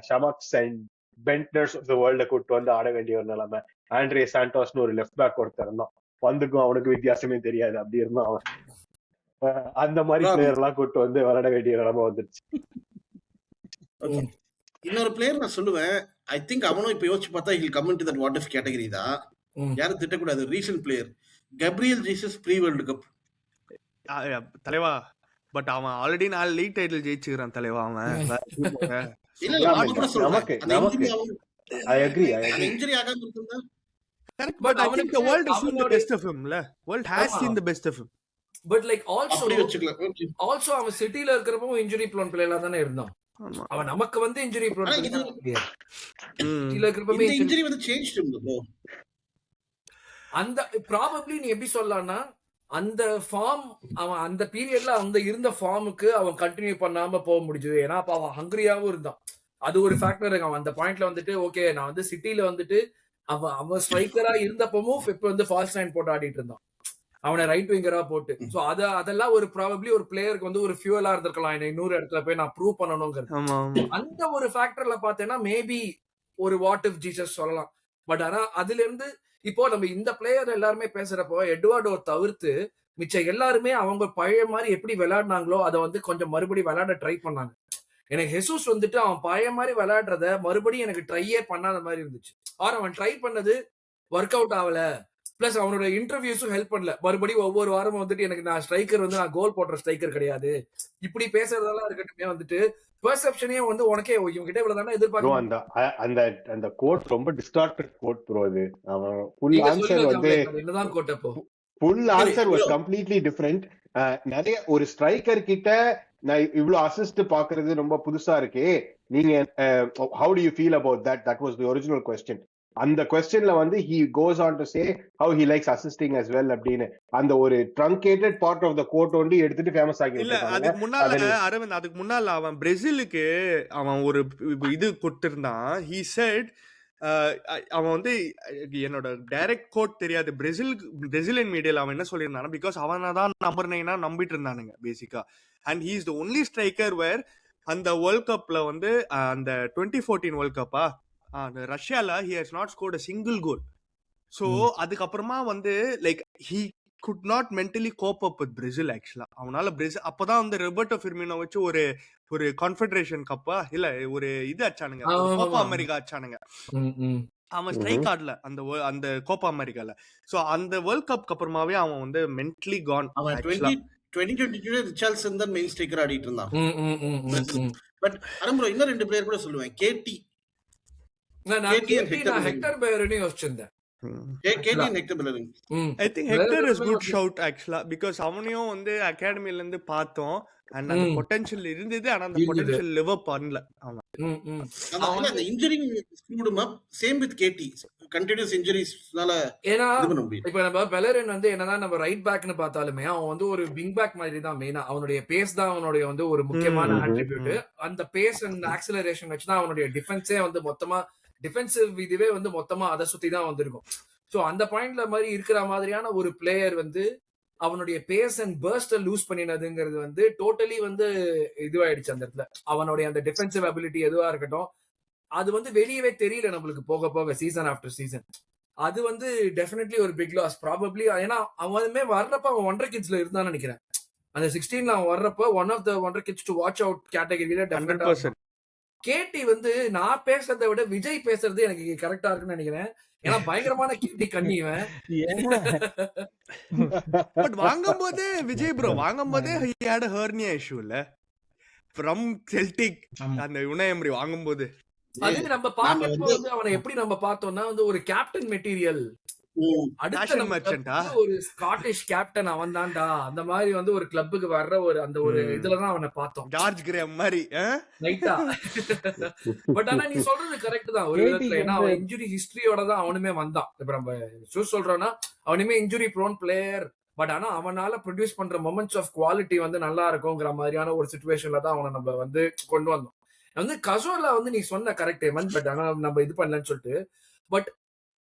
E: ஷமக்ஸ் அண்ட் பென்டர்ஸ் ஆஃப் தி வேர்ல்ட கூட்டு வந்து ஆட வேண்டிய ஒரு நிலைமை. ஆண்ட்ரே சாண்டோஸ்னு ஒரு லெஃப்ட் பேக் ஒருத்தர் இருந்தான், வந்துக்கும் அவனுக்கு வித்தியாசமே தெரியாது, அப்படி இருந்தான் அவன். அந்த மாதிரி பிளேயர் எல்லாம் கூட்டு வந்து விளையாட வேண்டிய நிலைமை வந்துருச்சு.
B: இன்னொரு பிளேயர் நான் சொல்லுவேன், ஐ திங்க் அவனும் இப்ப யோசிச்சு பார்த்தா he'll come into that what if category தான். யாரும் திட்டக்கூடாது. Recent player Gabriel Jesus pre World Cup
D: தலைவா. பட் அவன் ஆல்ரெடி 4 லீக் டைட்டில் ஜெயிச்சுக்கிறான் தலைவா. அவன்
E: I agree.
B: இன்ஜுரி ஆகாம இருந்தா
D: correct, but I think the world has seen the best of him. World has seen the best of him.
A: But like also அவன் சிட்டில இருக்கிறப்போ இன்ஜுரி ப்ரோன் பிளேயரா தானே இருந்தான். அவன் நமக்கு வந்து இன்ஜுரி ப்ரோன் பிளேயர். சிட்டில இருக்கிறப்போ
B: இன்ஜுரி வந்து சேஞ்ச் ப்ரோ.
A: அந்த ப்ராபபிலி நீ எப்படி சொல்லலாம்னா அந்த ஃபார்ம் அவன் அந்த பீரியட்ல அந்த இருந்த ஃபார்முக்கு அவன் கண்டினியூ பண்ணாம போக முடிஞ்சது. ஏன்னா அப்ப அவன் ஹங்கரியாவும் இருந்தான். அது ஒரு ஃபேக்டர் இருக்கு. அவன் அந்த பாயிண்ட்ல வந்துட்டு ஓகே நான் வந்து சிட்டில வந்துட்டு அவன் ஸ்ட்ரைக்கரா இருந்தப்பவும் இப்ப வந்து ஃபால்ஸ் நைன் போட்டு ஆடிட்டு இருந்தான், அவனை ரைட் விங்கரா போட்டு. சோ அதெல்லாம் ஒரு ப்ராபபிலி ஒரு பிளேயருக்கு வந்து ஒரு ஃபியூலா இருந்திருக்கலாம். இன்னொரு இடத்துல போய் நான் ப்ரூவ் பண்ணணுங்கிறது. அந்த ஒரு ஃபேக்டர்ல பார்த்தேன்னா மேபி ஒரு வாட் இஃப் ஜீசஸ் சொல்லலாம். பட் ஆனா அதுல இருந்து இப்போ நம்ம இந்த பிளேயர் எல்லாருமே பேசுறப்போ எட்வார்டோ தவிர்த்து மிச்ச எல்லாருமே அவங்க பழைய மாதிரி எப்படி விளையாடினாங்களோ அதை வந்து கொஞ்சம் மறுபடியும் விளையாட ட்ரை பண்ணாங்க. எனக்கு ஹெசூஸ் வந்துட்டு அவன் பழைய மாதிரி விளையாடுறத மறுபடியும் எனக்கு ட்ரையே பண்ணாத மாதிரி இருந்துச்சு. ஆர் அவன் ட்ரை பண்ணது ஒர்க் அவுட் ஆகல. பிளஸ் அவனோட இன்டர்வியூஸும் ஹெல்ப் பண்ணல. மறுபடியும் ஒவ்வொரு வாரமும் வந்துட்டு எனக்கு நான் ஸ்ட்ரைக்கர் வந்து நான் கோல் போடுற ஸ்ட்ரைக்கர் கிடையாது இப்படி பேசுறதெல்லாம் இருக்கட்டுமே வந்துட்டு பெர்செப்ஷனே வந்து உனக்கே இவங்க கிட்ட இவ்வளவு தானே
E: எதிர்பார்க்க. அந்த கோட் ரொம்ப டிஸ்டார்டட் கோட் ப்ரோ. அது அவன் ஃபுல் ஆன்சர் வந்து
A: என்னதான் கோட் அப்போ full
E: answer was completely different. நிறைய ஒரு ஸ்ட்ரைக்கர் கிட்ட நான் இவ்வளவு அசிஸ்ட் பாக்குறது ரொம்ப புதுசா இருக்கு. நீங்க how do you feel about that? That was the original question. அந்த क्वेश्चनல வந்து he goes on to say how he likes assisting as well அப்படினு அந்த ஒரு truncated part of the quote only எடுத்துட்டு ஃபேமஸ் ஆகி
D: இல்ல. அதுக்கு முன்னால அரவிந்த் அதுக்கு முன்னால அவன் பிரேசிலுக்கு அவன் ஒரு இது கொடுத்திருந்தான். he said அவன் வந்து என்னோட டைரக்ட் கோட் தெரியாது, பிரேசிலியன் மீடியால அவன் என்ன சொல்லியிருந்தானா, பிகாஸ் அவனை தான் நம்பர் 9 நம்பிட்டு இருந்தானுங்க பேசிக்கா. And he is the only striker where அந்த வேர்ல்ட் கப்ல வந்து அந்த 2014 வேர்ல்ட் கப்பா ரஷ்யால he has not scored a single goal. So அதுக்கப்புறமா வந்து like he could not mentally cope up with Brazil actually. அவனால பிரேசில் அப்பதான் வந்து ரொபர்ட்டோ ஃபிர்மினோ வச்சு ஒரு கான்ஃபெடரேஷன் கப்பா இல்ல ஒரு இது அச்சானுங்க, கோப்பா அமெரிக்கா அச்சானுங்க. அவன் ஸ்ட்ரைக் ஆடல அந்த கோப்பா அமெரிக்கால. சோ அந்த வேர்ல்ட் கப்க்கு அப்புறமாவே அவன் வந்து மென்டலி கான்
B: அவன்
D: ஆக்சுவலா.
B: 2022 ரிச்சார்ட்சன் தான் மெயின் ஸ்ட்ரைக்கர் ஆடிட்டு இருந்தான்.
A: ம், ம், ம், ம், ம்.
B: பட் அரம்புரம் இன்னும் 2 பிளேயர் கூட சொல்லுவேன். கேடி
A: நான்
B: KT and Hector Bellerin.
A: Hector பேயர்னு யோசிச்சிருந்தேன்.
B: KT and Hector Bellerin.
A: ம்.
D: I think Hector is good shout ஆக்சுவலா, பிகாஸ் அவனையும் வந்து அகாடமில இருந்து பார்த்தோம். அண்ட் அந்த
A: ம்.
D: பொட்டன்ஷியல் இருந்தது, ஆனா அந்த
A: இருந்தது.
D: பொட்டன்ஷியல் லிவ் அப் பண்ணல அவன்.
A: ம், ம்.
B: அந்த
A: அவன்
B: அந்த injury screwed up same with KT. Continuous இன்ஜுரிஸ்னால
A: ஏன்னா
B: இது பண்ண முடியல.
A: இப்ப நம்ம பெலரின் வந்து என்னதான் நம்ம ரைட் பேக்னு பார்த்தாலுமே அவன் வந்து ஒரு விங் பேக் மாதிரி தான் மெயினா. அவனுடைய பேஸ் தான் அவனுடைய வந்து ஒரு முக்கியமான
E: ம், ம்,
A: ஆட்ரிபியூட். அந்த பேஸ் அண்ட் ஆக்சிலரேஷன் வச்சுதான் அவனுடைய டிஃபென்ஸே வந்து மொத்தமா டிஃபென்சிவ் இதுவே வந்து மொத்தமா அதை சுத்தி தான் வந்திருக்கும். சோ அந்த பாயிண்ட்ல மாதிரி இருக்கிற மாதிரியான ஒரு பிளேயர் வந்து அவனுடைய பேஸ் அண்ட் பர்ஸ்ட லூஸ் பண்ணினதுங்கிறது வந்து டோட்டலி வந்து இதுவாயிடுச்சு அந்த இடத்துல. அவனுடைய அந்த டிஃபென்சிவ் அபிலிட்டி எதுவா இருக்கட்டும், அது வந்து வெளியவே தெரியல நம்மளுக்கு போக போக சீசன் ஆஃப்டர் சீசன். அது வந்து டெஃபினெட்லி ஒரு பிக் லாஸ் ப்ராபப்ளி. ஏன்னா அவனுமே வர்றப்ப அவன் 1.5 கிட்ஸ்ல இருந்தான்னு நினைக்கிறேன். அந்த 16ல அவன் வர்றப்ப one of the 1.5 kids to watch out கேட்டகரியில டெஃபினட்டா
D: 100%.
A: கேட்டி வந்து நான் பேசுறதை விட விஜய் பேசுறது எனக்கு கரெக்டா இருக்குன்னு நினைக்கிறேன். ஏன்னா பயங்கரமான கேட்டி கண்ணிவன்.
D: பட் வாங்கும்போதே விஜய் ப்ரோ வாங்கும்போதே he had a hernia issue இல்ல from Celtic.
C: ஆமா.
D: அந்த யுனை எம்ரி வாங்கும்போது
A: அது நம்ம பாக்குறப்ப வந்து அவனை எப்படி நம்ம பார்த்தோம்னா வந்து ஒரு கேப்டன் மெட்டீரியல். அடுத்த
D: Fashion
A: நம்ம
D: merchant ஆ?
A: clubக்கு ஒரு ஸ்காட்டிஷ் கேப்டன் அவன் தான்டா அந்த மாதிரி வந்து ஒரு கிளப்புக்கு வர்ற ஒரு அந்த ஒரு இதுலதான் அவனை பார்த்தோம்
D: ஜார்ஜ் கிரேம் மாதிரி.
A: ரைட்டா. பட் ஆனா நீ சொல்றது கரெக்ட் தான் ஒரு
C: KT
A: விதத்துல. ஏன்னா அவன் இன்ஜுரி ஹிஸ்டரியோட தான் அவனுமே வந்தான். இப்ப நம்ம சூஸ் சொல்றோம்னா அவனுமே இன்ஜுரி ப்ரோன் பிளேயர். பட் ஆனா அவனால ப்ரொடியூஸ் பண்ற மொமெண்ட்ஸ் ஆஃப் குவாலிட்டி வந்து நல்லா இருக்குங்கிற மாதிரியான ஒரு சிச்சுவேஷன்ல தான் அவனை நம்ம வந்து கொண்டு வந்தோம். வந்து கசோலா வந்து நீ சொன்ன கரெக்ட் ஏமன். பட் ஆனா நம்ம இது பண்ணலன்னு சொல்லிட்டு. பட்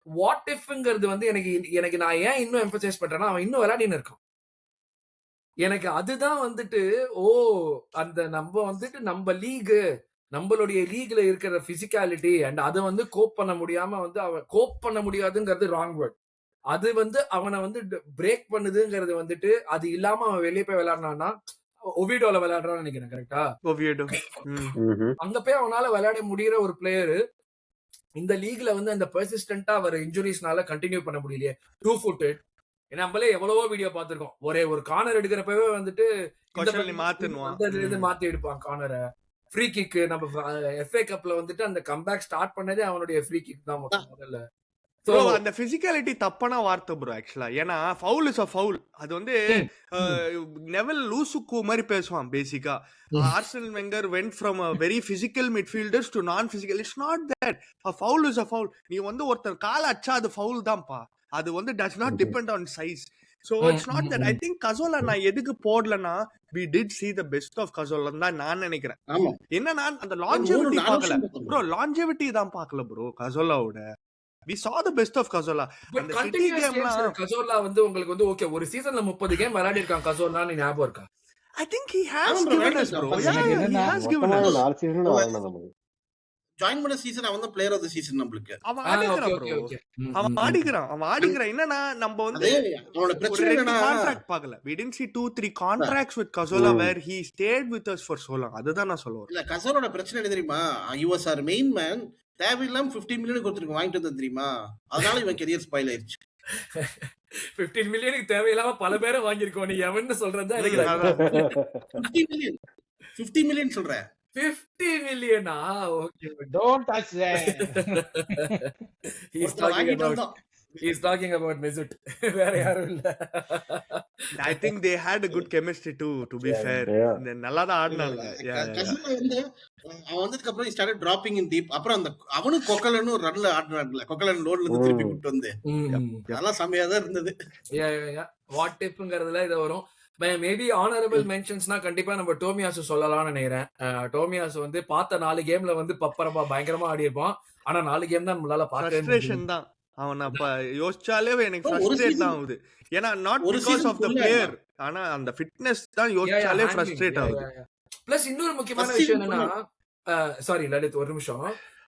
A: வாட் இஃப்ங்கிறது வந்து எனக்கு நான் ஏன் இன்னும் எம்பசைஸ் பண்றேன்னா அவன் இன்னும் விளையாடின்னு இருக்கான். எனக்கு அதுதான் வந்துட்டு அந்த நம்ம வந்துட்டு நம்ம நம்மளுடைய லீக்ல இருக்கிற பிசிக்காலிட்டி அண்ட் அதை வந்து கோப் பண்ண முடியாம வந்து அவன் கோப் பண்ண முடியாதுங்கிறது ராங் வேர்ட். அது வந்து அவனை வந்து பிரேக் பண்ணுதுங்கிறது வந்துட்டு அது இல்லாம அவன் வெளியே போய் விளையாடினான்னா ஒவிடோல விளையாடுறான்னு நினைக்கிறேன். கரெக்டா.
D: ஓவியடோ.
A: அங்க போய் அவனால விளையாட முடியற ஒரு பிளேயரு இந்த லீக்ல வந்து அந்த பெர்சிஸ்டன்டா வர இன்ஜுரிஸ்னால கண்டினியூ பண்ண முடியலையே. 2 ஃபுட்டட். நம்மளே எவ்வளவோ வீடியோ பார்த்திருக்கோம். ஒரே ஒரு கார்னர் எடுக்கிறப்பவே வந்துட்டு மாத்தி எடுப்பான் கார்னரை. ஃப்ரீ கிக் நம்ம FA கப்ல வந்துட்டு அந்த கம்பேக் ஸ்டார்ட் பண்ணதே அவனுடைய ஃப்ரீ கிக் தான் முதல்ல.
D: அந்த பிசிக்காலிட்டி தப்பான வார்த்தை ப்ரோ ஆக்சுவலா. ஏன்னா ஃபவுல் இஸ் அ ஃபவுல். அது வந்து நெவல் லூசுக்கு மாதிரி பேசுவான் பேசிக்கா. Arsenal Wenger vent from a very physical midfielders to non-physical. It's not that. A foul is a foul. நீ வந்து ஒருத்தர் கால அடிச்சா அது ஃபவுல் தான்ப்பா. அது வந்து does not depend on size. So it's not that. I think Cazorla நான் எதுக்கு போடலனா we did see the best of Cazorla தான் நான் நினைக்கிறேன். என்னன்னா அந்த longevity பார்க்கல ப்ரோ. longevity தான் பார்க்கல ப்ரோ Cazorlaவோட. We saw the best of Cazorla.
A: அந்த சிட்டி கேம்ல Cazorla வந்து உங்களுக்கு வந்து ஓகே ஒரு சீசன்ல 30 கேம் விளையாடி இருக்கான் Cazorla. நீ ஞாபகம் இருக்கா?
D: I think he has given us bro. Yeah, he has given us.
E: 4 season வாங்குனது நம்ம.
B: ஜாயின் பண்ண சீசன் அவன் தான் பிளேயர் ஆஃப் தி சீசன் நம்மளுக்கு.
D: அவன் ஆடிக்கிறான் ப்ரோ. அவன் ஆடிக்கிறான். என்னன்னா நம்ம வந்து
B: அவனோட பிரச்சனை என்னன்னா
D: கான்ட்ராக்ட் பார்க்கல. We didn't see 2-3 contracts with Cazorla where he stayed with us for so long. அதுதான் நான் சொல்லுவேன்.
B: இல்ல Cazorlaோட பிரச்சனை என்ன தெரியுமா? he was our main man. தேவையில்லாம 15 மில்லியன் கொடுத்துருக்கு வாங்கிட்டு வந்தது தெரியுமா? அதனால இவன் கெரியர் ஸ்பாயில் ஆயிருச்சு.
A: 15 மில்லியனுக்கு தேவையில்லாம பல பேரை வாங்கியிருக்கோம். நீ எவன்னு சொல்றதா எனக்கு
B: 50 மில்லியன் சொல்றேன்.
A: 50 millionaire? Okay.
C: Don't touch that.
A: He's talking about Mesut. வேற யாரும் இல்ல.
D: I think they had a good chemistry too, to be fair. நல்லா தான் ஆடுனாங்க.
B: அவன் வந்ததுக்கு அப்புறம் he started dropping in deep. அப்புறம் அந்த அவனு கொக்கலன்னு ஒரு ரன்ல ஆடுனாங்கல. கொக்கலன் லோட்ல இருந்து திருப்பி கூட்டி வந்து அதெல்லாம் செமையா தான் இருந்தது.
A: வாட் இஃப்ங்கிறதுல இது வரும். மேபி ஆனரபிள் மென்ஷன்ஸ்னா கண்டிப்பா நம்ம டோமியாசு சொல்லலாம்னு நினைக்கிறேன். டோமியாசு வந்து பார்த்த 4 கேம்ல வந்து பப்பரமா பயங்கரமா ஆடி இருப்பான். ஆனா 4 கேம் தான் நம்மளால
D: ஃப்ரஸ்ட்ரேஷன் தான். அவன் அப்ப யோசிச்சாலே எனக்கு ஃப்ரஸ்ட்ரேட் தான் ஆகுது. ஏன்னா not because of the player, ஆனா அந்த ஃபிட்னஸ் தான் யோசிச்சாலே ஃப்ரஸ்ட்ரேட் ஆகுது.
A: பிளஸ் இன்னொரு முக்கியமான விஷயம் என்னன்னா சாரி லலித் ஒரு நிமிஷம்.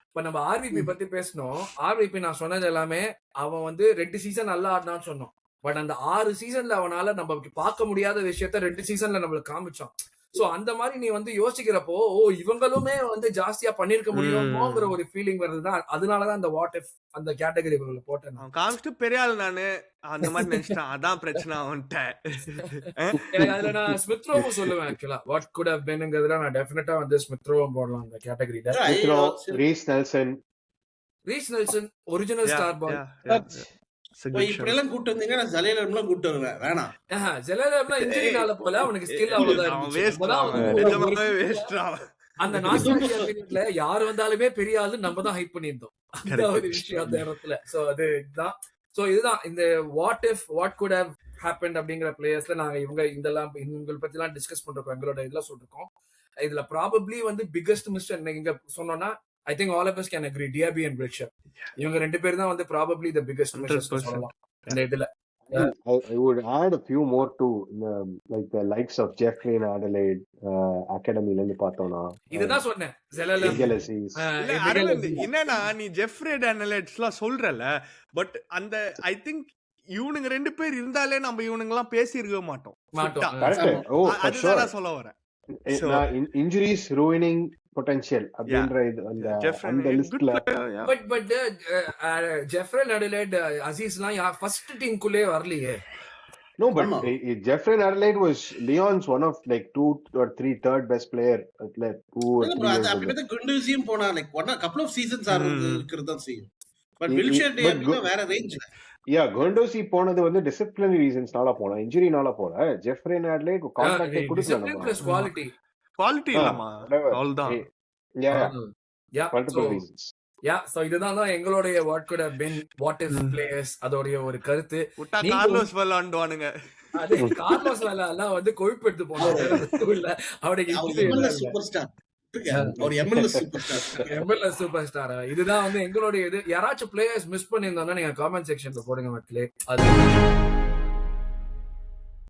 A: இப்ப நம்ம ஆர்விபி பத்தி பேசணும். ஆர்விபி நான் சொன்னது எல்லாமே அவன் வந்து 2 சீசன் நல்லா ஆடினான்னு சொன்னோம். பட் அந்த 6 சீசன்ல அவனால நம்ம பார்க்க முடியாத விஷயத்த 2 சீசன்ல நம்மளுக்கு காமிச்சான். சோ அந்த மாதிரி நீ வந்து யோசிக்கிறப்போ இவங்களுமே வந்து ஜாஸ்தியா பண்ணிருக்க முடியுமோங்கிற ஒரு ஃபீலிங் வருதுதான். அதனாலதான் அந்த வாட் இஃப் அந்த கேட்டகரி போட்டேன்.
D: காமிச்சிட்டு பெரிய ஆள் நானு அந்த மாதிரி நினைச்சிட்டான். அதான் பிரச்சனை அவன்கிட்ட.
A: எனக்கு அதுல நான் ஸ்மித் ரோவும் சொல்லுவேன். ஆக்சுவலா வாட் குட் ஹவ் பீன்ங்கிறதுல நான் டெஃபினட்டா வந்து ஸ்மித் ரோவும் போடலாம் அந்த கேட்டகரியில.
E: ரீஸ் நெல்சன்
A: ஒரிஜினல் ஸ்டார் பாய்.
B: இப்படி எல்லாம் கூட்டு வந்தீங்க, நான் ஜலேலம் கூட்டு வருவேன். வேணாம்,
A: ஜலேலம் இன்ஜுரினால போல அவனுக்கு ஸ்கில் அவ்வளவுதான். அந்த நாஸ்டால்ஜியா பீரியட்ல யார் வந்தாலுமே பெரிய ஆளு நம்ம தான் ஹைப் பண்ணியிருந்தோம். அந்த ஒரு விஷயம் அந்த இடத்துல. சோ அதுதான். சோ இதுதான் இந்த வாட் குட் ஹவ் ஹேப்பன்ட் அப்படிங்கிற பிளேயர்ஸ்ல நாங்க இவங்க பத்தி எல்லாம் டிஸ்கஸ் பண்றோம். எங்களோட இதெல்லாம் சொல்லிருக்கோம். இதுல ப்ராபப்ளி வந்து பிகெஸ்ட் மிஸ்டேக் இங்க சொன்னோம்னா I think all of us can agree, Diaby and Wilshere. இவங்க ரெண்டு பேர் தான் வந்து probably the biggest misses சொல்லலாம் இந்த இதுல.
E: I would add a few more too, like the likes of Jeffrey and Adelaide academy ல இருந்து பார்த்தோம்னா
A: இதுதான் சொன்னேன்.
D: என்னன்னா நீ ஜெஃப்ரி அனலைட்ஸ்லாம் சொல்றல, பட் அந்த ஐ திங்க் இவனுங்க ரெண்டு பேர் இருந்தாலே நம்ம இவனுங்க எல்லாம் பேசி இருக்க மாட்டோம். அதுதான் சொல்ல வரேன்.
E: Injuries ruining potential அப்படின்ற அந்த லிஸ்ட்ல
A: பட் ஜெஃப்ரி அடிலைட் அசீஸ்லாம் ஃபர்ஸ்ட் டீம் குள்ளே வரலையே.
E: No, but Jeffrey Adelaide was Leon's one of like 2 or 3 third best player like who
B: அப்படியே குண்டூசியும் போனா like one a couple of seasons இருக்குறதா செய்யும். பட் Wilshere அப்படினா வேற ரேஞ்ச்.
E: Yeah, Guendouzi போனது வந்து disciplinary reasonsனால போனா, இன்ஜுரினால போல. Jeffrey Adelaide கான்ட்ராக்ட் கொடுக்கல நம்ம.
D: குவாலிட்டி இல்லமா அவ்வளவுதான்.
A: So இதுதான் எங்களுடைய what could have been what if players அதோட ஒரு கருத்து.
D: கார்லோஸ் வெலாண்டுவானுங்க.
A: அதே கார்லோஸ் வெலா எல்லாம் வந்து கொழுப்பு எடுத்து போனாங்க. அவருடைய
B: சூப்பர் ஸ்டார், ஒரு MLS
A: சூப்பர் ஸ்டார். இதுதான் வந்து எங்களுடைய இது. யாராச்சும் பிளேயர்ஸ் மிஸ் பண்ணியிருந்தோம்னா நீங்க காமெண்ட் செக்ஷன்ல போடுங்க மக்களே. அது